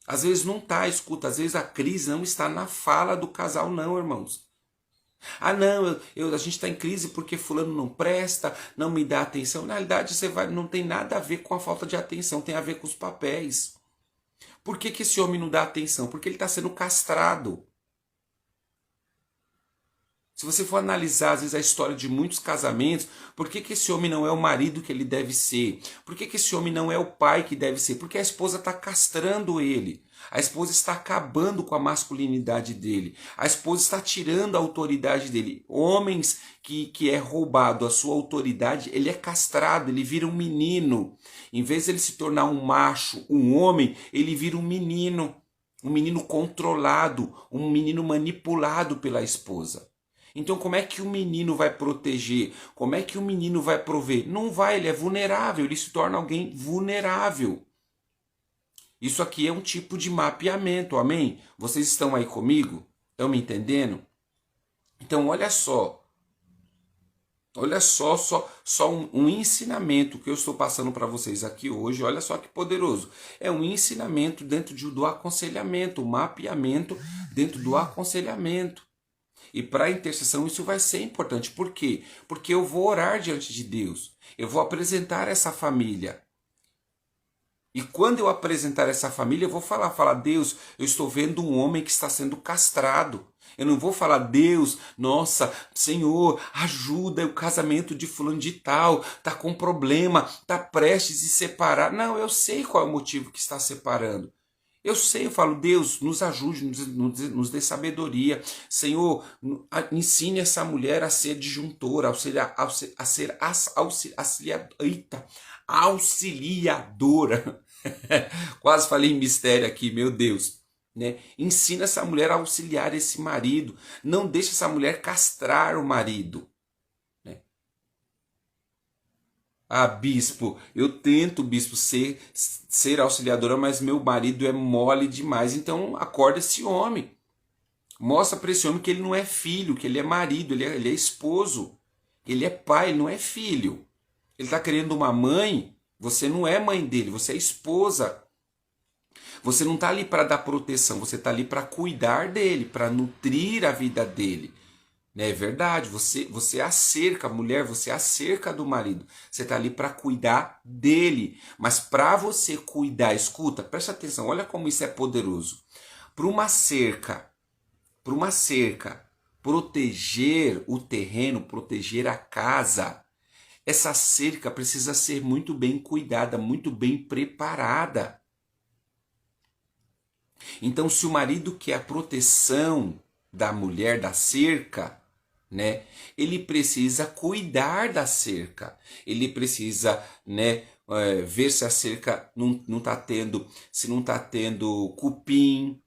Às vezes não está, escuta, às vezes a crise não está na fala do casal, não, irmãos. Não, a gente está em crise porque fulano não presta, não me dá atenção. Na realidade, não tem nada a ver com a falta de atenção, tem a ver com os papéis. Por que esse homem não dá atenção? Porque ele está sendo castrado. Se você for analisar, às vezes, a história de muitos casamentos, por que esse homem não é o marido que ele deve ser? Por que esse homem não é o pai que deve ser? Porque a esposa está castrando ele. A esposa está acabando com a masculinidade dele. A esposa está tirando a autoridade dele. Homens que é roubado a sua autoridade, ele é castrado, ele vira um menino. Em vez de ele se tornar um macho, um homem, ele vira um menino controlado, um menino manipulado pela esposa. Então como é que o menino vai proteger? Como é que o menino vai prover? Não vai, ele é vulnerável, ele se torna alguém vulnerável. Isso aqui é um tipo de mapeamento, amém? Vocês estão aí comigo? Estão me entendendo? Então olha só. Olha só um ensinamento que eu estou passando para vocês aqui hoje. Olha só que poderoso. É um ensinamento dentro do aconselhamento, um mapeamento dentro do aconselhamento. E para a intercessão isso vai ser importante. Por quê? Porque eu vou orar diante de Deus. Eu vou apresentar essa família. E quando eu apresentar essa família, eu vou falar, Deus, eu estou vendo um homem que está sendo castrado. Eu não vou falar, Deus, nossa, Senhor, ajuda o casamento de fulano de tal, tá com problema, tá prestes a se separar. Não, eu sei qual é o motivo que está separando. Eu sei, eu falo, Deus, nos ajude, nos dê sabedoria. Senhor, ensine essa mulher a ser disjuntora, a ser auxiliadora. Quase falei em mistério aqui, meu Deus. Né? Ensina essa mulher a auxiliar esse marido. Não deixe essa mulher castrar o marido. Né? Ah, bispo, eu tento, bispo, ser auxiliadora, mas meu marido é mole demais. Então acorda esse homem. Mostra para esse homem que ele não é filho, que ele é marido, ele é esposo. Ele é pai, ele não é filho. Ele está querendo uma mãe, você não é mãe dele, você é esposa. Você não está ali para dar proteção, você está ali para cuidar dele, para nutrir a vida dele. É verdade, você acerca, mulher, você acerca do marido. Você está ali para cuidar dele. Mas para você cuidar, escuta, presta atenção, olha como isso é poderoso. Para uma cerca, proteger o terreno, proteger a casa, essa cerca precisa ser muito bem cuidada, muito bem preparada. Então, se o marido quer a proteção da mulher, da cerca, né, ele precisa cuidar da cerca. Ele precisa, né, ver se a cerca não está tendo, se não está tendo cupim,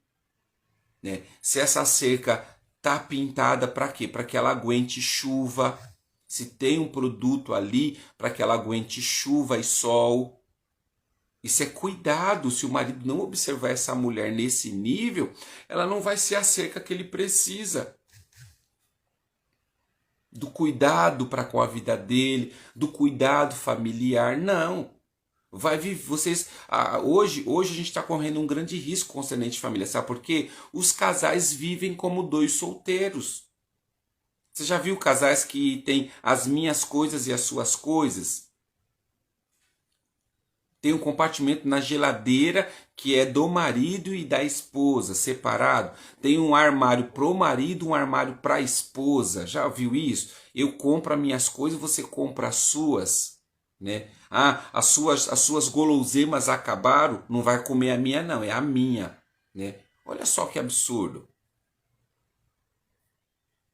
né, se essa cerca está pintada para quê? Para que ela aguente chuva. Se tem um produto ali para que ela aguente chuva e sol. Isso é cuidado. Se o marido não observar essa mulher nesse nível, ela não vai ser a cerca que ele precisa. Do cuidado para com a vida dele, do cuidado familiar, não. Vai viver, vocês, hoje a gente está correndo um grande risco concernente à família, sabe por quê? Os casais vivem como dois solteiros. Você já viu casais que têm as minhas coisas e as suas coisas? Tem um compartimento na geladeira que é do marido e da esposa, separado. Tem um armário pro marido, um armário para a esposa. Já viu isso? Eu compro as minhas coisas, você compra as suas. Né? Ah, as suas guloseimas acabaram, não vai comer a minha não, é a minha. Né? Olha só que absurdo.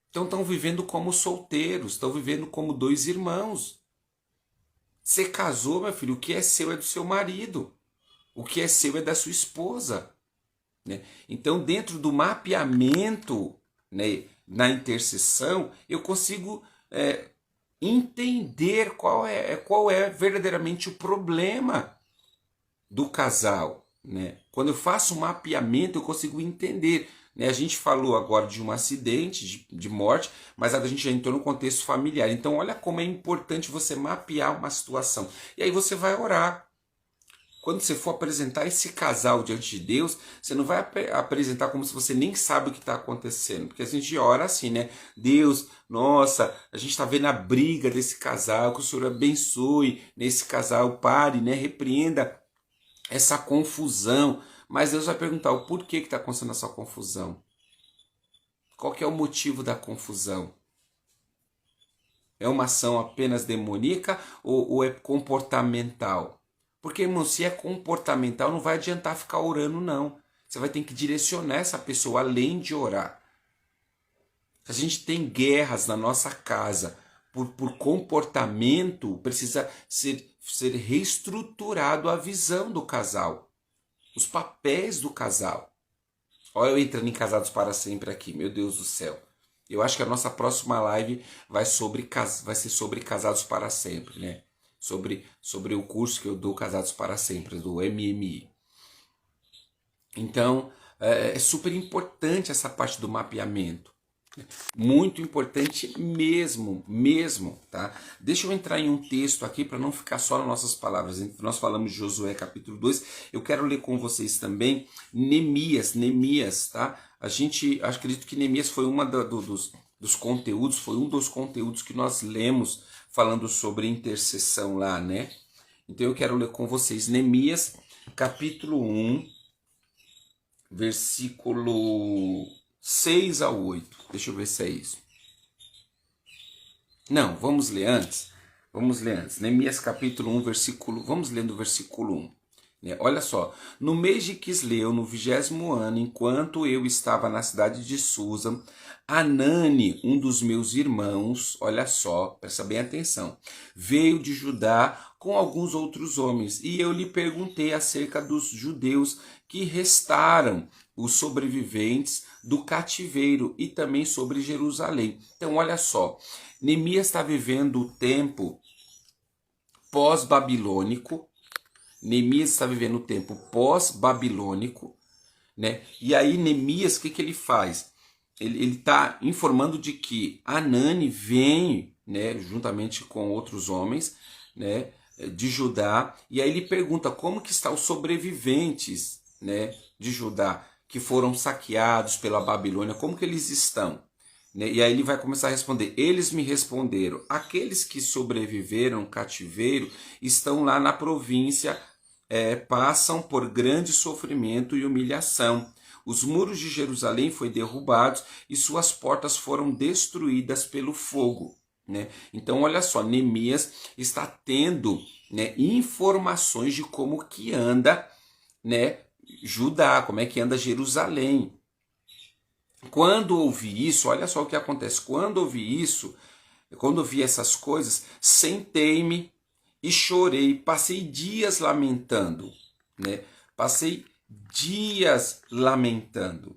Então estão vivendo como solteiros, estão vivendo como dois irmãos. Você casou, meu filho, o que é seu é do seu marido. O que é seu é da sua esposa. Né? Então, dentro do mapeamento, né, na intercessão, eu consigo entender qual é verdadeiramente o problema do casal. Né? Quando eu faço um mapeamento, eu consigo entender. A gente falou agora de um acidente, de morte, mas a gente já entrou no contexto familiar. Então, olha como é importante você mapear uma situação. E aí você vai orar. Quando você for apresentar esse casal diante de Deus, você não vai apresentar como se você nem sabe o que está acontecendo. Porque a gente ora assim, né? Deus, nossa, a gente está vendo a briga desse casal, que o Senhor abençoe nesse casal, pare, né? Repreenda essa confusão. Mas Deus vai perguntar o porquê que está acontecendo essa confusão. Qual que é o motivo da confusão? É uma ação apenas demoníaca ou é comportamental? Porque, irmão, se é comportamental, não vai adiantar ficar orando, não. Você vai ter que direcionar essa pessoa além de orar. Se a gente tem guerras na nossa casa por comportamento, precisa ser reestruturado a visão do casal. Os papéis do casal. Olha eu entrando em Casados para Sempre aqui, meu Deus do céu. Eu acho que a nossa próxima live vai ser sobre Casados para Sempre, né? Sobre o curso que eu dou Casados para Sempre, do MMI. Então, é super importante essa parte do mapeamento. Muito importante mesmo, tá? Deixa eu entrar em um texto aqui para não ficar só nas nossas palavras. Nós falamos de Josué capítulo 2, eu quero ler com vocês também Neemias, tá? Acredito que Neemias foi dos conteúdos, foi um dos conteúdos que nós lemos falando sobre intercessão lá, né? Então eu quero ler com vocês Neemias, capítulo 1, versículo 6 ao 8. Deixa eu ver se é isso. Não, vamos ler antes. Vamos ler antes. Neemias capítulo 1, versículo... Vamos ler do versículo 1. Olha só. No mês de Quisleu, no 20º ano, enquanto eu estava na cidade de Susa, Anani, um dos meus irmãos, olha só, presta bem atenção, veio de Judá com alguns outros homens, e eu lhe perguntei acerca dos judeus que restaram, os sobreviventes do cativeiro, e também sobre Jerusalém. Então, olha só, Neemias está vivendo o tempo pós-babilônico. Neemias está vivendo o tempo pós-babilônico, né? E aí Neemias, o que ele faz? Ele está informando de que Anani vem, né, juntamente com outros homens, né, de Judá, e aí ele pergunta como que estão os sobreviventes, né, de Judá, que foram saqueados pela Babilônia, como que eles estão? E aí ele vai começar a responder. Eles me responderam, aqueles que sobreviveram ao cativeiro estão lá na província, passam por grande sofrimento e humilhação. Os muros de Jerusalém foram derrubados e suas portas foram destruídas pelo fogo. Né? Então olha só, Neemias está tendo, né, informações de como que anda, né, Judá, como é que anda Jerusalém. Quando ouvi isso, olha só o que acontece. Quando ouvi isso, quando ouvi essas coisas, sentei-me e chorei. Passei dias lamentando, né? Passei dias lamentando.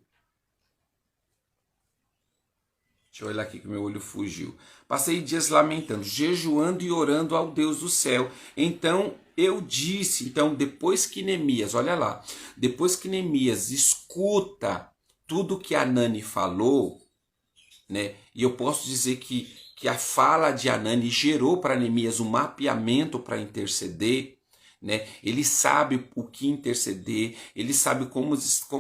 Deixa eu olhar aqui que meu olho fugiu. Passei dias lamentando, jejuando e orando ao Deus do céu. Então eu disse, então depois que Neemias, olha lá, depois que Neemias escuta tudo que Anani falou, né? E eu posso dizer que a fala de Anani gerou para Neemias um mapeamento para interceder, né? Ele sabe o que interceder, ele sabe como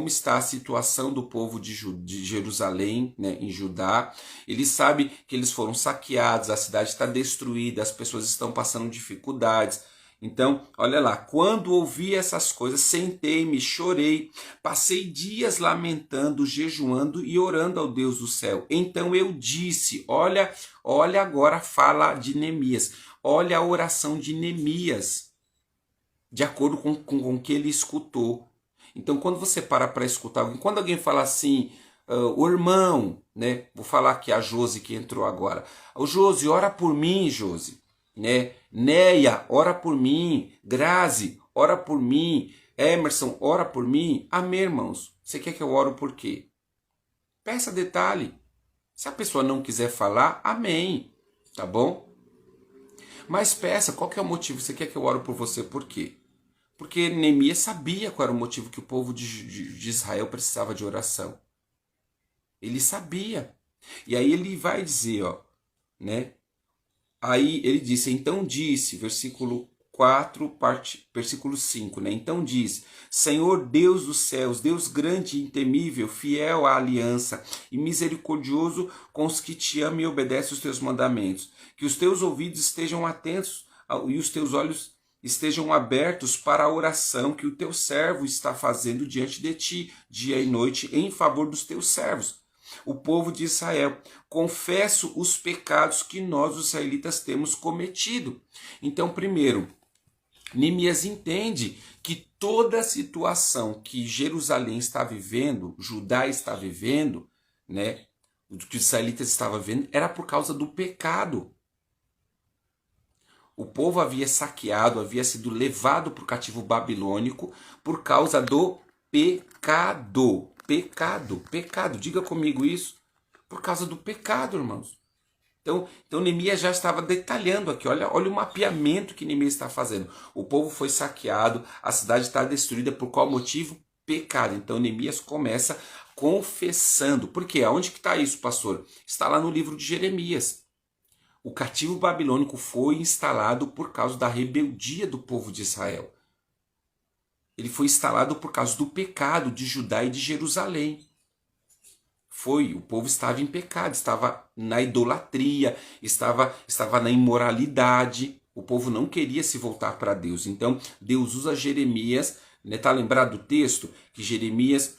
está a situação do povo de Jerusalém, né, em Judá. Ele sabe que eles foram saqueados, a cidade está destruída, as pessoas estão passando dificuldades. Então, olha lá, quando ouvi essas coisas, sentei-me, chorei, passei dias lamentando, jejuando e orando ao Deus do céu. Então eu disse, olha agora a fala de Neemias, olha a oração de Neemias, de acordo com o que ele escutou. Então, quando você para escutar alguém, quando alguém fala assim, o irmão, né? Vou falar aqui a Josi que entrou agora. O Josi, ora por mim, Josi. Né? Neia, ora por mim. Grazi, ora por mim. Emerson, ora por mim. Amém, irmãos. Você quer que eu oro por quê? Peça detalhe. Se a pessoa não quiser falar, amém. Tá bom? Mas peça, qual que é o motivo? Você quer que eu oro por você por quê? Porque Neemias sabia qual era o motivo que o povo de Israel precisava de oração. Ele sabia. E aí ele vai dizer, ó, né? Aí ele disse, então disse, versículo 4, versículo 5, né? Então diz, Senhor Deus dos céus, Deus grande e intemível, fiel à aliança e misericordioso com os que te amam e obedecem os teus mandamentos, que os teus ouvidos estejam atentos e os teus olhos estejam abertos para a oração que o teu servo está fazendo diante de ti, dia e noite, em favor dos teus servos. O povo de Israel, confesso os pecados que nós, os israelitas, temos cometido. Então, primeiro, Neemias entende que toda a situação que Jerusalém está vivendo, Judá está vivendo, né, o que os israelitas estavam vivendo, era por causa do pecado. O povo havia saqueado, havia sido levado para o cativo babilônico por causa do pecado. Pecado, diga comigo isso, por causa do pecado, irmãos. Então Neemias já estava detalhando aqui, olha o mapeamento que Neemias está fazendo. O povo foi saqueado, a cidade está destruída, por qual motivo? Pecado. Então Neemias começa confessando. Por quê? Aonde que está isso, pastor? Está lá no livro de Jeremias. O cativo babilônico foi instalado por causa da rebeldia do povo de Israel. Ele foi instalado por causa do pecado de Judá e de Jerusalém. O povo estava em pecado, estava na idolatria, estava na imoralidade. O povo não queria se voltar para Deus. Então, Deus usa Jeremias, Né? Tá lembrado do texto que Jeremias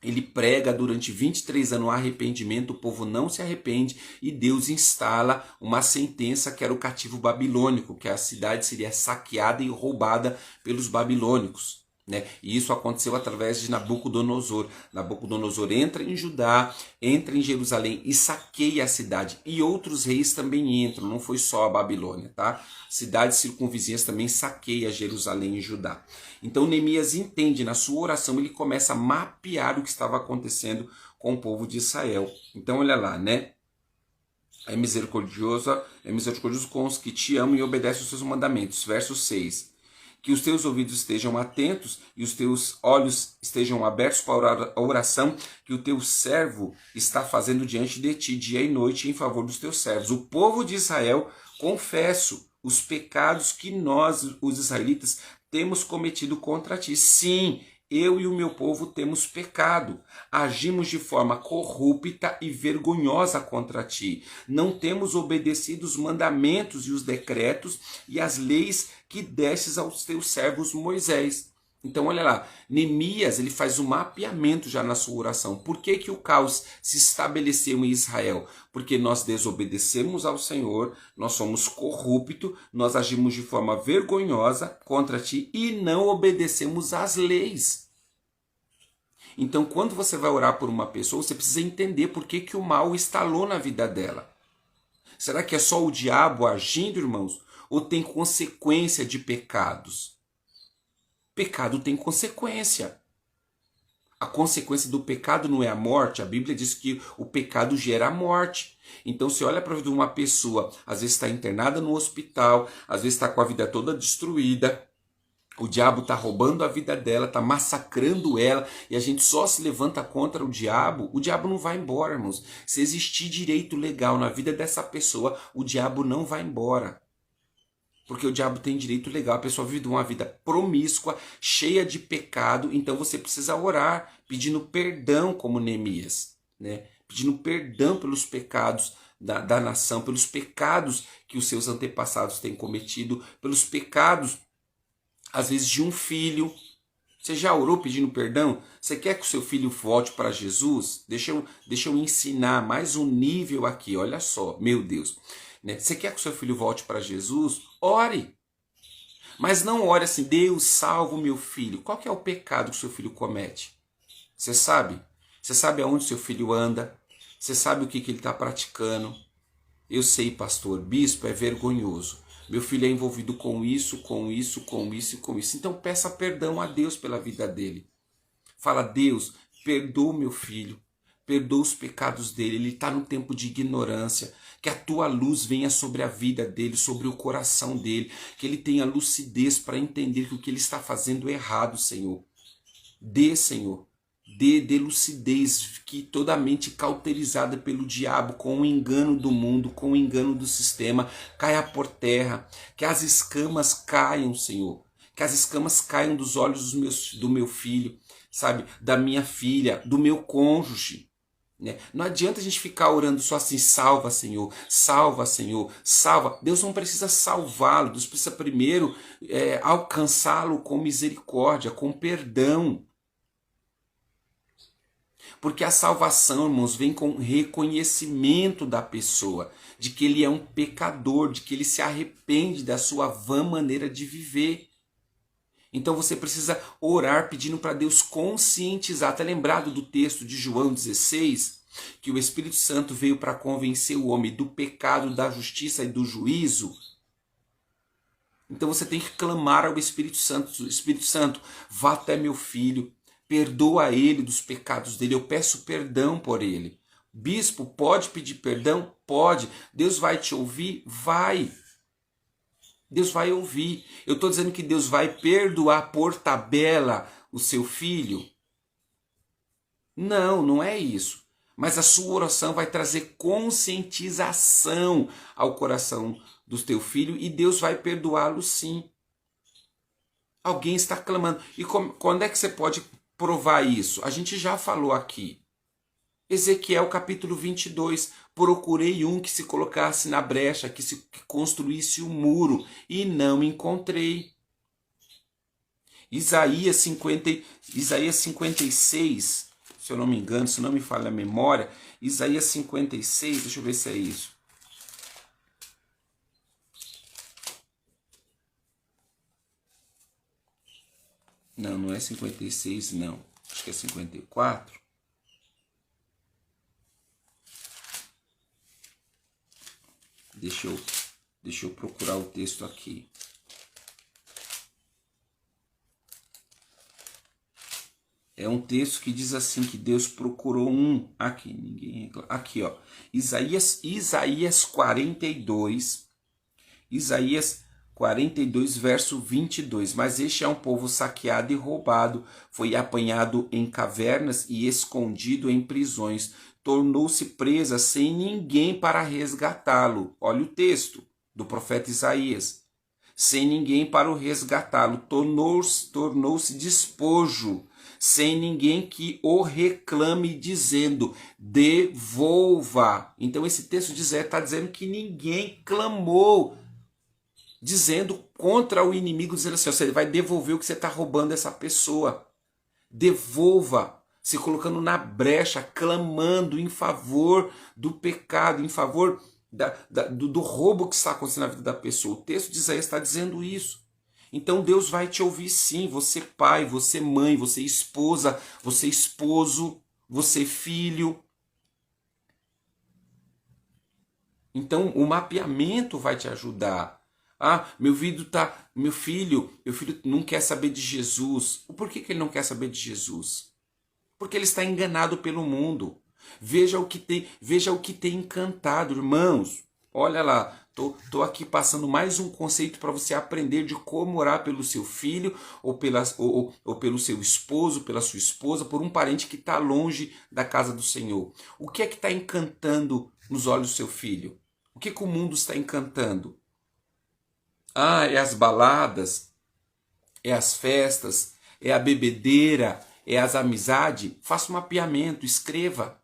ele prega durante 23 anos o arrependimento, o povo não se arrepende e Deus instala uma sentença que era o cativo babilônico, que a cidade seria saqueada e roubada pelos babilônicos. Né? E isso aconteceu através de Nabucodonosor. Nabucodonosor entra em Judá, entra em Jerusalém e saqueia a cidade. E outros reis também entram, não foi só a Babilônia. Tá? Cidades circunvizinhas também saqueia Jerusalém e Judá. Então Neemias entende, na sua oração ele começa a mapear o que estava acontecendo com o povo de Israel. Então olha lá, né? É misericordioso com os que te amam e obedecem os seus mandamentos. Verso 6. Que os teus ouvidos estejam atentos e os teus olhos estejam abertos para a oração que o teu servo está fazendo diante de ti, dia e noite, em favor dos teus servos. O povo de Israel, confesso os pecados que nós, os israelitas, temos cometido contra ti. Sim, eu e o meu povo temos pecado, agimos de forma corrupta e vergonhosa contra ti. Não temos obedecido os mandamentos e os decretos e as leis que destes aos teus servos Moisés. Então olha lá, Neemias ele faz um mapeamento já na sua oração. Por que que o caos se estabeleceu em Israel? Porque nós desobedecemos ao Senhor, nós somos corruptos, nós agimos de forma vergonhosa contra ti e não obedecemos às leis. Então quando você vai orar por uma pessoa, você precisa entender por que que o mal instalou na vida dela. Será que é só o diabo agindo, irmãos? Ou tem consequência de pecados? Pecado tem consequência. A consequência do pecado não é a morte. A Bíblia diz que o pecado gera a morte. Então você olha para a vida de uma pessoa, às vezes está internada no hospital, às vezes está com a vida toda destruída, o diabo está roubando a vida dela, está massacrando ela, e a gente só se levanta contra o diabo não vai embora, irmãos. Se existir direito legal na vida dessa pessoa, o diabo não vai embora. Porque o diabo tem direito legal, a pessoa vive uma vida promíscua, cheia de pecado, então você precisa orar, pedindo perdão como Neemias, né? Pedindo perdão pelos pecados da nação, pelos pecados que os seus antepassados têm cometido, pelos pecados, às vezes, de um filho. Você já orou pedindo perdão? Você quer que o seu filho volte para Jesus? Deixa eu ensinar mais um nível aqui, olha só, meu Deus. Você quer que o seu filho volte para Jesus? Ore. Mas não ore assim, Deus salva o meu filho. Qual que é o pecado que o seu filho comete? Você sabe? Você sabe aonde seu filho anda? Você sabe o que ele está praticando? Eu sei, pastor, bispo, é vergonhoso. Meu filho é envolvido com isso, com isso, com isso e com isso. Então peça perdão a Deus pela vida dele. Fala, Deus, perdoa o meu filho. Perdoa os pecados dele. Ele está no tempo de ignorância. Que a tua luz venha sobre a vida dele, sobre o coração dele. Que ele tenha lucidez para entender que o que ele está fazendo é errado, Senhor. Dê, Senhor. Dê lucidez, que toda a mente cauterizada pelo diabo, com o engano do mundo, com o engano do sistema, caia por terra. Que as escamas caiam, Senhor. Que as escamas caiam dos olhos do meu filho, sabe? Da minha filha, do meu cônjuge. Não adianta a gente ficar orando só assim, salva Senhor, salva Senhor, salva. Deus não precisa salvá-lo, Deus precisa primeiro alcançá-lo com misericórdia, com perdão. Porque a salvação, irmãos, vem com reconhecimento da pessoa, de que ele é um pecador, de que ele se arrepende da sua vã maneira de viver. Então você precisa orar pedindo para Deus conscientizar. Está lembrado do texto de João 16? Que o Espírito Santo veio para convencer o homem do pecado, da justiça e do juízo? Então você tem que clamar ao Espírito Santo. Espírito Santo, vá até meu filho, perdoa ele dos pecados dele, eu peço perdão por ele. Bispo, pode pedir perdão? Pode. Deus vai te ouvir? Vai. Deus vai ouvir. Eu estou dizendo que Deus vai perdoar por tabela o seu filho? Não, não é isso. Mas a sua oração vai trazer conscientização ao coração do teu filho e Deus vai perdoá-lo sim. Alguém está clamando. E quando é que você pode provar isso? A gente já falou aqui. Ezequiel capítulo 22, procurei um que se colocasse na brecha, que construísse um muro, e não encontrei. Isaías 56, se eu não me engano, se não me falha a memória, Isaías 56, deixa eu ver se é isso. Não, não é 56, não. Acho que é 54. Deixa eu procurar o texto aqui. É um texto que diz assim, que Deus procurou um. Aqui, ninguém reclama. Aqui, ó. Isaías 42. Isaías 42, verso 22. Mas este é um povo saqueado e roubado. Foi apanhado em cavernas e escondido em prisões. Tornou-se presa sem ninguém para resgatá-lo. Olha o texto do profeta Isaías. Sem ninguém para o resgatá-lo. Tornou-se despojo, sem ninguém que o reclame, dizendo, devolva. Então esse texto está dizendo que ninguém clamou, dizendo contra o inimigo, dizendo assim, você vai devolver o que você está roubando dessa pessoa. Devolva, se colocando na brecha, clamando em favor do pecado, em favor do roubo que está acontecendo na vida da pessoa. O texto de Isaías está dizendo isso. Então Deus vai te ouvir sim, você pai, você mãe, você esposa, você esposo, você filho. Então o mapeamento vai te ajudar. Ah, meu filho não quer saber de Jesus. Por que ele não quer saber de Jesus? Porque ele está enganado pelo mundo. Veja o que tem encantado, irmãos. Olha lá, tô aqui passando mais um conceito para você aprender de como orar pelo seu filho, ou pelo seu esposo, pela sua esposa, por um parente que está longe da casa do Senhor. O que é que está encantando nos olhos do seu filho? O que o mundo está encantando? Ah, é as baladas, é as festas, é a bebedeira, é as amizades. Faça um mapeamento, escreva.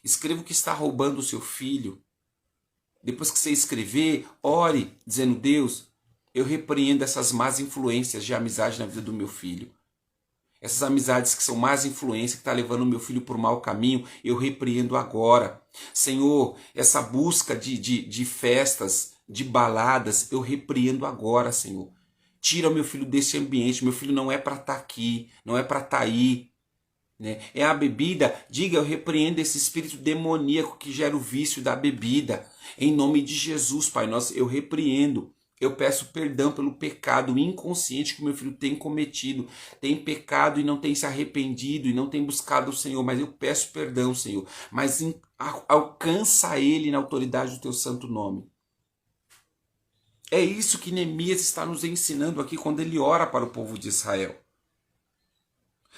Escreva o que está roubando o seu filho. Depois que você escrever, ore, dizendo, Deus, eu repreendo essas más influências de amizade na vida do meu filho. Essas amizades que são más influências, que está levando o meu filho por mau caminho, eu repreendo agora. Senhor, essa busca de festas, de baladas, eu repreendo agora, Senhor. Tira o meu filho desse ambiente, meu filho não é para estar aqui, não é para estar aí. Né? É a bebida, diga, eu repreendo esse espírito demoníaco que gera o vício da bebida. Em nome de Jesus, Pai, eu repreendo. Eu peço perdão pelo pecado inconsciente que o meu filho tem cometido. Tem pecado e não tem se arrependido e não tem buscado o Senhor. Mas eu peço perdão, Senhor. Mas alcança ele na autoridade do teu santo nome. É isso que Neemias está nos ensinando aqui quando ele ora para o povo de Israel.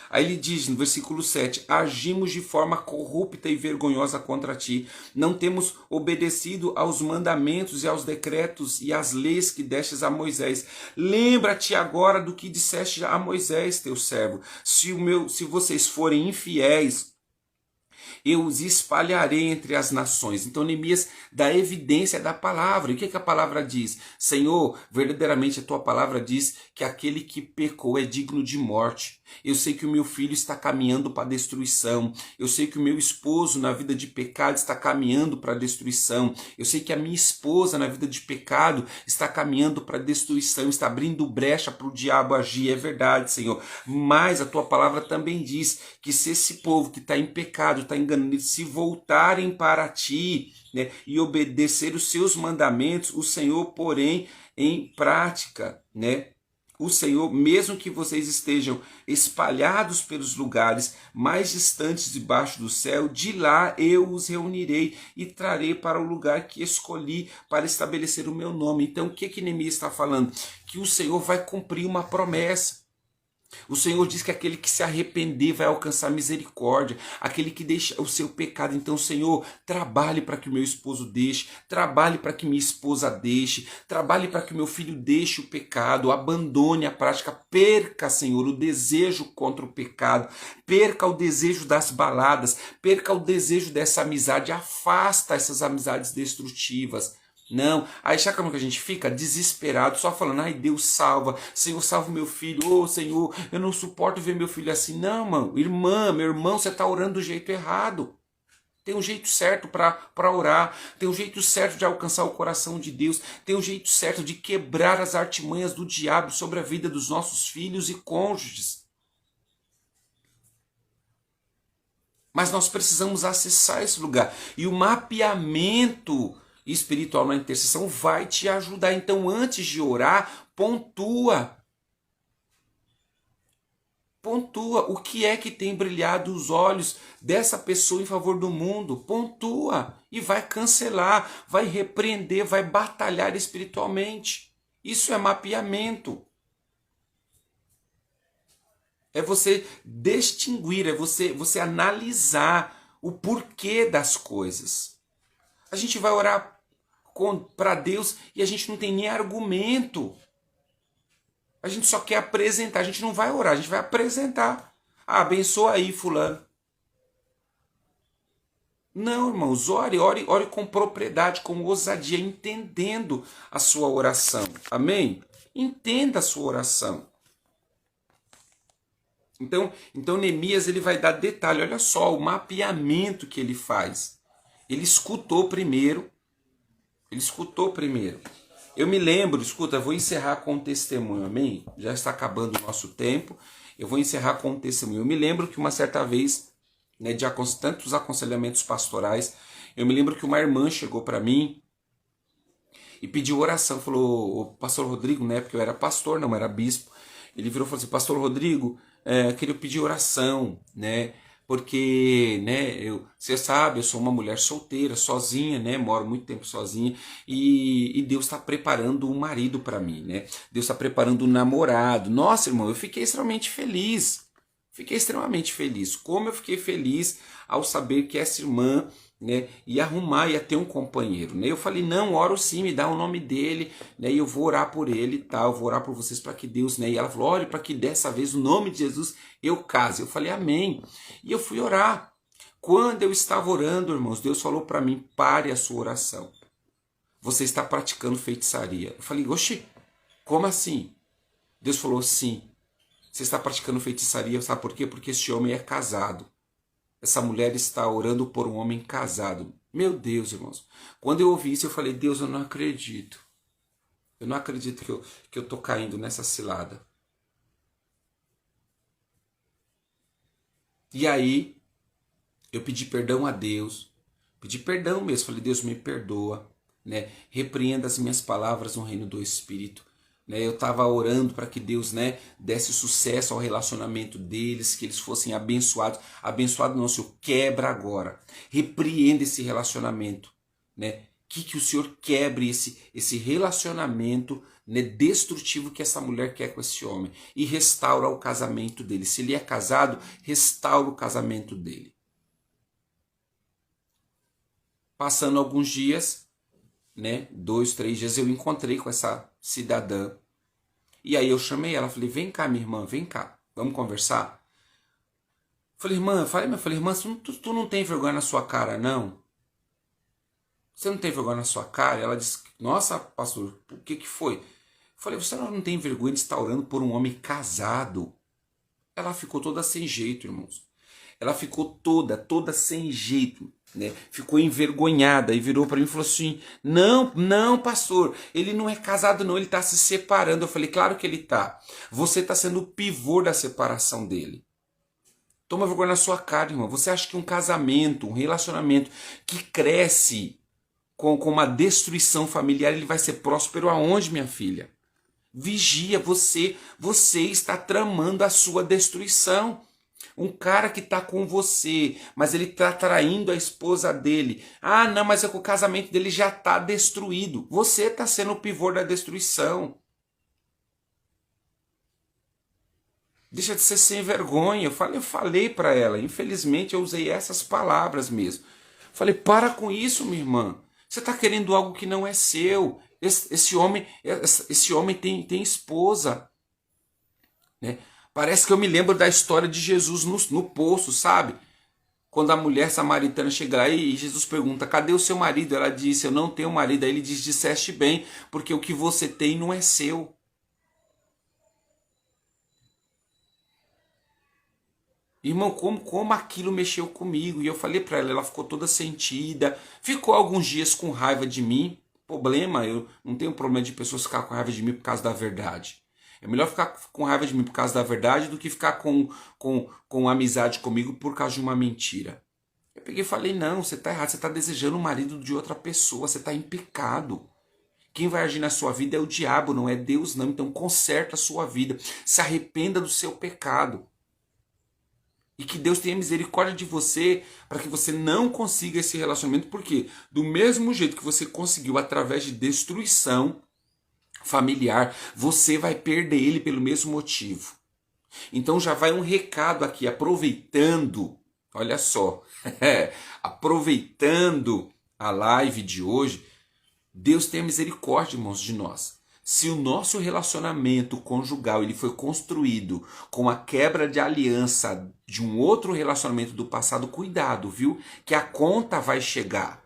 Aí ele diz no versículo 7, agimos de forma corrupta e vergonhosa contra ti, não temos obedecido aos mandamentos e aos decretos e às leis que destes a Moisés. Lembra-te agora do que disseste a Moisés, teu servo, se vocês forem infiéis, eu os espalharei entre as nações. Então Neemias dá evidência da palavra. E o que a palavra diz? Senhor, verdadeiramente a tua palavra diz que aquele que pecou é digno de morte. Eu sei que o meu filho está caminhando para a destruição. Eu sei que o meu esposo na vida de pecado está caminhando para a destruição. Eu sei que a minha esposa na vida de pecado está caminhando para a destruição, está abrindo brecha para o diabo agir. É verdade, Senhor. Mas a tua palavra também diz que se esse povo que está em pecado, está enganando, se voltarem para ti, né, e obedecer os seus mandamentos, o Senhor, porém, em prática, né? O Senhor, mesmo que vocês estejam espalhados pelos lugares mais distantes debaixo do céu, de lá eu os reunirei e trarei para o lugar que escolhi para estabelecer o meu nome. Então, o que Neemias está falando? Que o Senhor vai cumprir uma promessa. O Senhor diz que aquele que se arrepender vai alcançar misericórdia, aquele que deixa o seu pecado. Então, Senhor, trabalhe para que o meu esposo deixe, trabalhe para que minha esposa deixe, trabalhe para que o meu filho deixe o pecado, abandone a prática, perca, Senhor, o desejo contra o pecado, perca o desejo das baladas, perca o desejo dessa amizade, afasta essas amizades destrutivas. Não. Aí sabe como que a gente fica? Desesperado, só falando, ai Deus salva, Senhor salva o meu filho, ô Senhor, eu não suporto ver meu filho assim. Não, mano, irmã, meu irmão, você está orando do jeito errado. Tem um jeito certo para orar, tem um jeito certo de alcançar o coração de Deus, tem um jeito certo de quebrar as artimanhas do diabo sobre a vida dos nossos filhos e cônjuges. Mas nós precisamos acessar esse lugar. E o mapeamento espiritual na intercessão vai te ajudar. Então, antes de orar, pontua. Pontua o que é que tem brilhado os olhos dessa pessoa em favor do mundo. Pontua e vai cancelar, vai repreender, vai batalhar espiritualmente. Isso é mapeamento. É você distinguir, é você analisar o porquê das coisas. A gente vai orar para Deus e a gente não tem nem argumento. A gente só quer apresentar, a gente não vai orar, a gente vai apresentar. Ah, abençoa aí, fulano. Não, irmãos, ore com propriedade, com ousadia, entendendo a sua oração. Amém? Entenda a sua oração. Então Neemias ele vai dar detalhe, olha só o mapeamento que ele faz. Ele escutou primeiro. Eu me lembro, escuta, eu vou encerrar com um testemunho, amém? Já está acabando o nosso tempo, eu vou encerrar com um testemunho. Eu me lembro que uma certa vez, né, de tantos aconselhamentos pastorais, eu me lembro que uma irmã chegou para mim e pediu oração, falou, o pastor Rodrigo, né, porque eu era pastor, não era bispo, ele virou e falou assim, pastor Rodrigo, queria pedir oração, né? Porque, né, você sabe, eu sou uma mulher solteira, sozinha, né? Moro muito tempo sozinha e Deus está preparando um marido para mim, né? Deus está preparando um namorado. Nossa, irmão, eu fiquei extremamente feliz. Como eu fiquei feliz ao saber que essa irmã, né, ia ter um companheiro, né? Eu falei, não, oro sim, me dá o nome dele, né, e eu vou orar por ele e tal, eu vou orar por vocês para que Deus, né, e ela falou, olha, para que dessa vez, no nome de Jesus, eu case. Eu falei, amém, e eu fui orar. Quando eu estava orando, irmãos, Deus falou para mim, pare a sua oração, você está praticando feitiçaria. Eu falei, oxi, como assim? Deus falou, sim, você está praticando feitiçaria, sabe por quê? Porque esse homem é casado. Essa mulher está orando por um homem casado. Meu Deus, irmãos. Quando eu ouvi isso, eu falei, Deus, eu não acredito. Eu não acredito que eu estou caindo nessa cilada. E aí, eu pedi perdão a Deus. Pedi perdão mesmo. Falei, Deus, me perdoa. Né? Repreenda as minhas palavras no reino do Espírito. Eu estava orando para que Deus, né, desse sucesso ao relacionamento deles, que eles fossem abençoados. Abençoado não, Senhor, quebra agora. Repreenda esse relacionamento. Né? Que o Senhor quebre esse relacionamento, né, destrutivo que essa mulher quer com esse homem. E restaura o casamento dele. Se ele é casado, restaura o casamento dele. Passando alguns dias, né, 2, 3 dias, eu encontrei com essa cidadã. E aí eu chamei ela, falei, vem cá, minha irmã, vem cá, vamos conversar? Falei, irmã, tu não tem vergonha na sua cara, não? Você não tem vergonha na sua cara? Ela disse, nossa, pastor, o que foi? Falei, você não tem vergonha de estar orando por um homem casado? Ela ficou toda sem jeito, irmãos. Ela ficou toda sem jeito. Né? Ficou envergonhada e virou para mim e falou assim, não, pastor, ele não é casado não, ele está se separando. Eu falei, claro que ele está. Você está sendo o pivô da separação dele. Toma vergonha na sua cara, irmão. Você acha que um casamento, um relacionamento que cresce com uma destruição familiar, ele vai ser próspero aonde, minha filha? Vigia, você está tramando a sua destruição. Um cara que está com você, mas ele está traindo a esposa dele. Ah, não, mas o casamento dele já está destruído. Você está sendo o pivô da destruição. Deixa de ser sem vergonha. Eu falei para ela, infelizmente eu usei essas palavras mesmo. Falei, para com isso, minha irmã. Você está querendo algo que não é seu. Esse homem tem esposa. Né? Parece que eu me lembro da história de Jesus no poço, sabe? Quando a mulher samaritana chega lá e Jesus pergunta, cadê o seu marido? Ela disse, eu não tenho marido. Aí ele diz, disseste bem, porque o que você tem não é seu. Irmão, como aquilo mexeu comigo? E eu falei para ela, ela ficou toda sentida, ficou alguns dias com raiva de mim. Problema, eu não tenho problema de pessoas ficar com raiva de mim por causa da verdade. É melhor ficar com raiva de mim por causa da verdade do que ficar com amizade comigo por causa de uma mentira. Eu peguei e falei, não, você está errado, você está desejando o marido de outra pessoa, você está em pecado. Quem vai agir na sua vida é o diabo, não é Deus não. Então conserta a sua vida, se arrependa do seu pecado. E que Deus tenha misericórdia de você para que você não consiga esse relacionamento. Porque do mesmo jeito que você conseguiu através de destruição familiar, você vai perder ele pelo mesmo motivo. Então já vai um recado aqui, aproveitando, olha só, aproveitando a live de hoje, Deus tenha misericórdia, irmãos, de nós. Se o nosso relacionamento conjugal ele foi construído com a quebra de aliança de um outro relacionamento do passado, cuidado, viu? Que a conta vai chegar.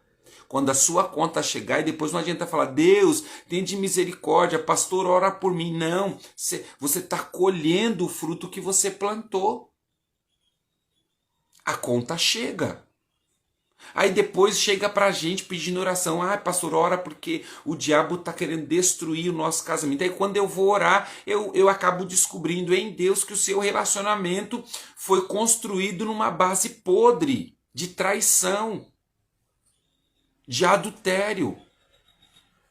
Quando a sua conta chegar, e depois não adianta falar, Deus, tem de misericórdia, pastor, ora por mim. Não, você está colhendo o fruto que você plantou. A conta chega. Aí depois chega pra gente pedindo oração. Ah, pastor, ora porque o diabo tá querendo destruir o nosso casamento. Aí quando eu vou orar, eu acabo descobrindo em Deus que o seu relacionamento foi construído numa base podre, de traição, de adultério.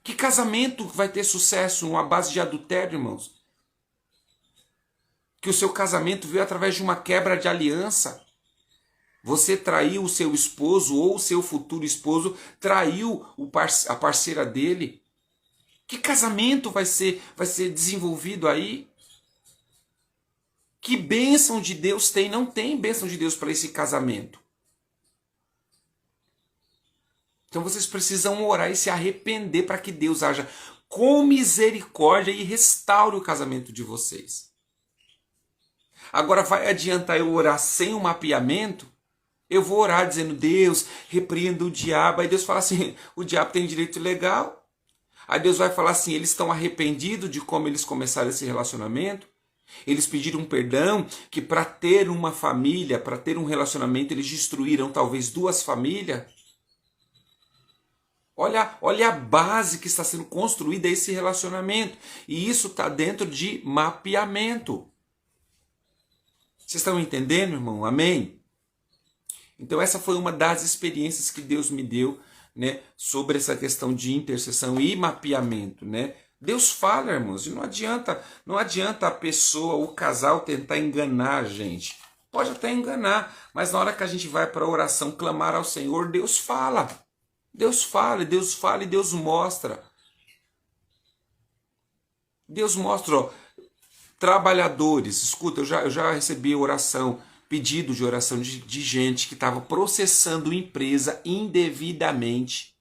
Que casamento vai ter sucesso numa base de adultério, irmãos? Que o seu casamento veio através de uma quebra de aliança. Você traiu o seu esposo ou o seu futuro esposo, traiu a parceira dele. Que casamento vai ser desenvolvido aí? Que bênção de Deus tem? Não tem bênção de Deus para esse casamento. Então vocês precisam orar e se arrepender para que Deus haja com misericórdia e restaure o casamento de vocês. Agora vai adiantar eu orar sem o mapeamento? Eu vou orar dizendo, Deus, repreenda o diabo. Aí Deus fala assim, o diabo tem direito legal. Aí Deus vai falar assim, eles estão arrependidos de como eles começaram esse relacionamento. Eles pediram perdão, que para ter uma família, para ter um relacionamento, eles destruíram talvez 2 famílias. Olha a base que está sendo construída esse relacionamento. E isso está dentro de mapeamento. Vocês estão entendendo, irmão? Amém? Então essa foi uma das experiências que Deus me deu, né, sobre essa questão de intercessão e mapeamento, né? Deus fala, irmãos, e não adianta a pessoa, o casal tentar enganar a gente. Pode até enganar, mas na hora que a gente vai para a oração clamar ao Senhor, Deus fala. Deus fala, Deus fala e Deus mostra. Deus mostra, ó, trabalhadores, escuta, eu já recebi oração, pedido de oração de gente que estava processando empresa indevidamente,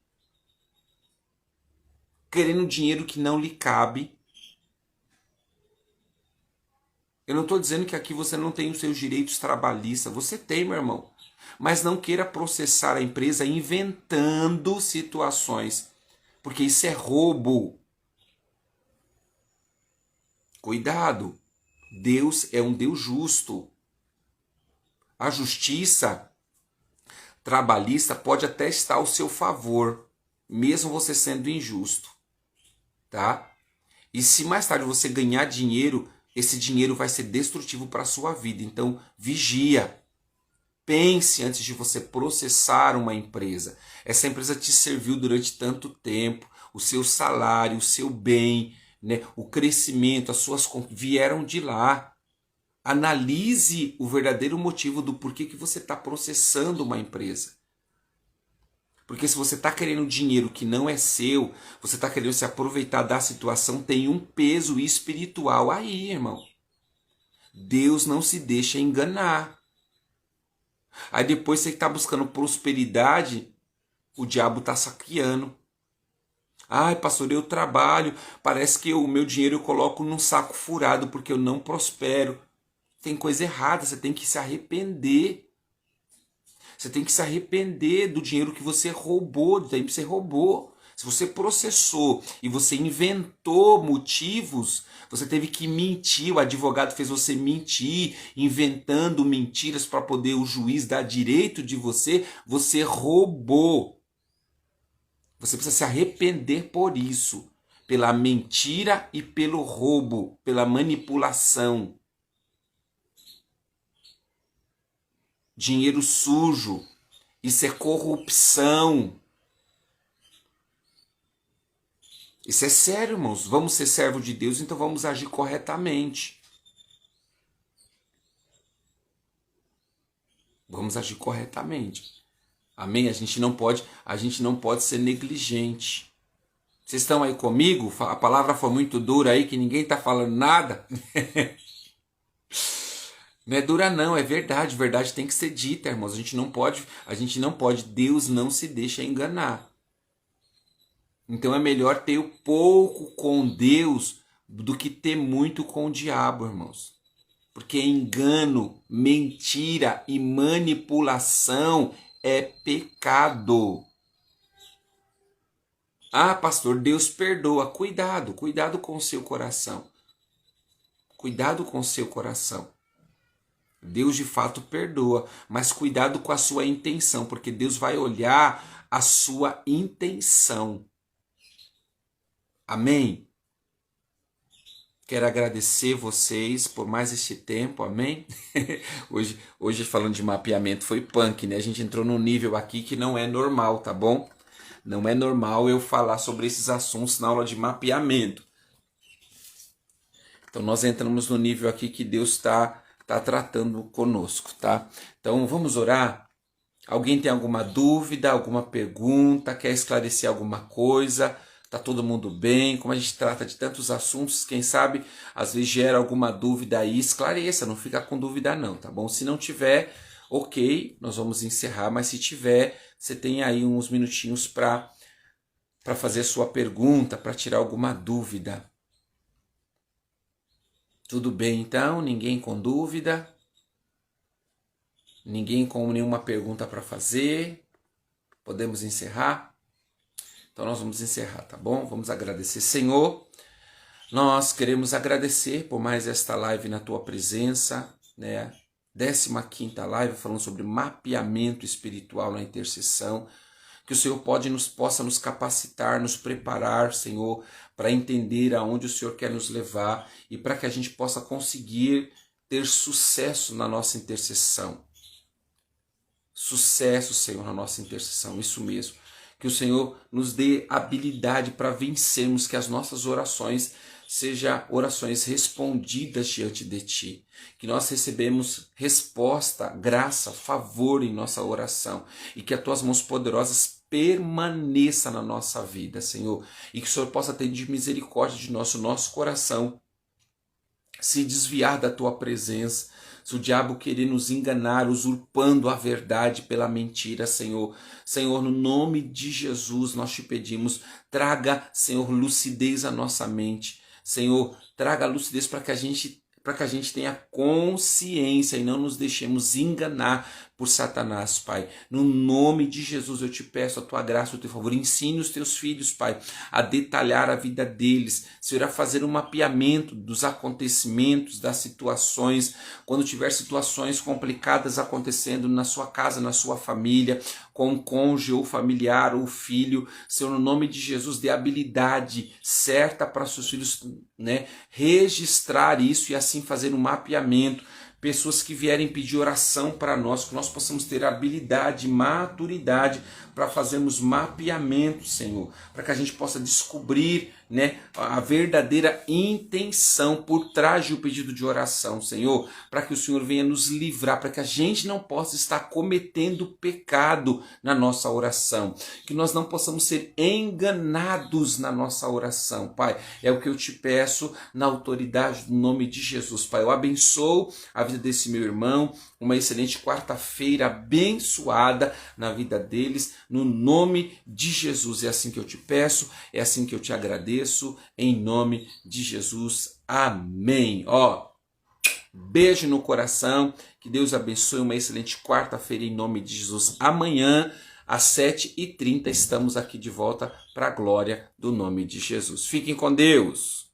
querendo dinheiro que não lhe cabe. Eu não estou dizendo que aqui você não tem os seus direitos trabalhistas, você tem, meu irmão. Mas não queira processar a empresa inventando situações, porque isso é roubo. Cuidado, Deus é um Deus justo. A justiça trabalhista pode até estar ao seu favor, mesmo você sendo injusto, tá? E se mais tarde você ganhar dinheiro, esse dinheiro vai ser destrutivo para a sua vida. Então, vigia. Pense antes de você processar uma empresa. Essa empresa te serviu durante tanto tempo, o seu salário, o seu bem, né, o crescimento, as suas vieram de lá. Analise o verdadeiro motivo do porquê que você está processando uma empresa. Porque se você está querendo dinheiro que não é seu, você está querendo se aproveitar da situação, tem um peso espiritual aí, irmão. Deus não se deixa enganar. Aí depois você está buscando prosperidade, o diabo está saqueando. Ai, pastor, eu trabalho, parece que o meu dinheiro eu coloco num saco furado porque eu não prospero. Tem coisa errada, você tem que se arrepender. Você tem que se arrepender do dinheiro que você roubou, do tempo que você roubou. Se você processou e você inventou motivos, você teve que mentir, o advogado fez você mentir, inventando mentiras para poder o juiz dar direito de você, você roubou. Você precisa se arrepender por isso, pela mentira e pelo roubo, pela manipulação. Dinheiro sujo, isso é corrupção. Isso é sério, irmãos. Vamos ser servo de Deus, então vamos agir corretamente. Vamos agir corretamente. Amém? A gente não pode ser negligente. Vocês estão aí comigo? A palavra foi muito dura aí, que ninguém está falando nada. Não é dura não, é verdade. Verdade tem que ser dita, irmãos. A gente não pode. Deus não se deixa enganar. Então é melhor ter pouco com Deus do que ter muito com o diabo, irmãos. Porque engano, mentira e manipulação é pecado. Ah, pastor, Deus perdoa. Cuidado com o seu coração. Cuidado com o seu coração. Deus de fato perdoa, mas cuidado com a sua intenção, porque Deus vai olhar a sua intenção. Amém? Quero agradecer vocês por mais este tempo, amém? Hoje falando de mapeamento foi punk, né? A gente entrou num nível aqui que não é normal, tá bom? Não é normal eu falar sobre esses assuntos na aula de mapeamento. Então nós entramos no nível aqui que Deus está tratando conosco, tá? Então vamos orar? Alguém tem alguma dúvida, alguma pergunta, quer esclarecer alguma coisa? Tá todo mundo bem? Como a gente trata de tantos assuntos, quem sabe às vezes gera alguma dúvida aí, esclareça, não fica com dúvida não, tá bom? Se não tiver, ok, nós vamos encerrar, mas se tiver, você tem aí uns minutinhos para fazer sua pergunta, para tirar alguma dúvida. Tudo bem então? Ninguém com dúvida? Ninguém com nenhuma pergunta para fazer? Podemos encerrar? Então nós vamos encerrar, tá bom? Vamos agradecer. Senhor, nós queremos agradecer por mais esta live na tua presença, né? 15ª live falando sobre mapeamento espiritual na intercessão. Que o Senhor possa nos capacitar, nos preparar, Senhor, para entender aonde o Senhor quer nos levar e para que a gente possa conseguir ter sucesso na nossa intercessão. Sucesso, Senhor, na nossa intercessão, isso mesmo. Que o Senhor nos dê habilidade para vencermos, que as nossas orações sejam orações respondidas diante de Ti. Que nós recebemos resposta, graça, favor em nossa oração. E que as Tuas mãos poderosas permaneçam na nossa vida, Senhor. E que o Senhor possa ter de misericórdia de nosso coração se desviar da Tua presença. Se o diabo querer nos enganar, usurpando a verdade pela mentira, Senhor. Senhor, no nome de Jesus, nós te pedimos, traga, Senhor, lucidez à nossa mente. Senhor, traga lucidez para que a gente tenha consciência e não nos deixemos enganar por Satanás, Pai. No nome de Jesus eu te peço a tua graça, o teu favor. Ensine os teus filhos, Pai, a detalhar a vida deles. Senhor, a fazer um mapeamento dos acontecimentos, das situações. Quando tiver situações complicadas acontecendo na sua casa, na sua família, com um cônjuge ou familiar ou filho, Senhor, no nome de Jesus, dê habilidade certa para seus filhos, né, registrar isso e assim fazer um mapeamento. Pessoas que vierem pedir oração para nós, que nós possamos ter habilidade, maturidade para fazermos mapeamento, Senhor, para que a gente possa descobrir, né, a verdadeira intenção por trás do pedido de oração, Senhor, para que o Senhor venha nos livrar, para que a gente não possa estar cometendo pecado na nossa oração, que nós não possamos ser enganados na nossa oração, Pai. É o que eu te peço na autoridade do nome de Jesus, Pai. Eu abençoo a vida desse meu irmão, uma excelente quarta-feira abençoada na vida deles, no nome de Jesus. É assim que eu te peço, é assim que eu te agradeço, em nome de Jesus. Amém. Beijo no coração, que Deus abençoe, uma excelente quarta-feira em nome de Jesus. Amanhã, às 7h30, estamos aqui de volta para a glória do nome de Jesus. Fiquem com Deus.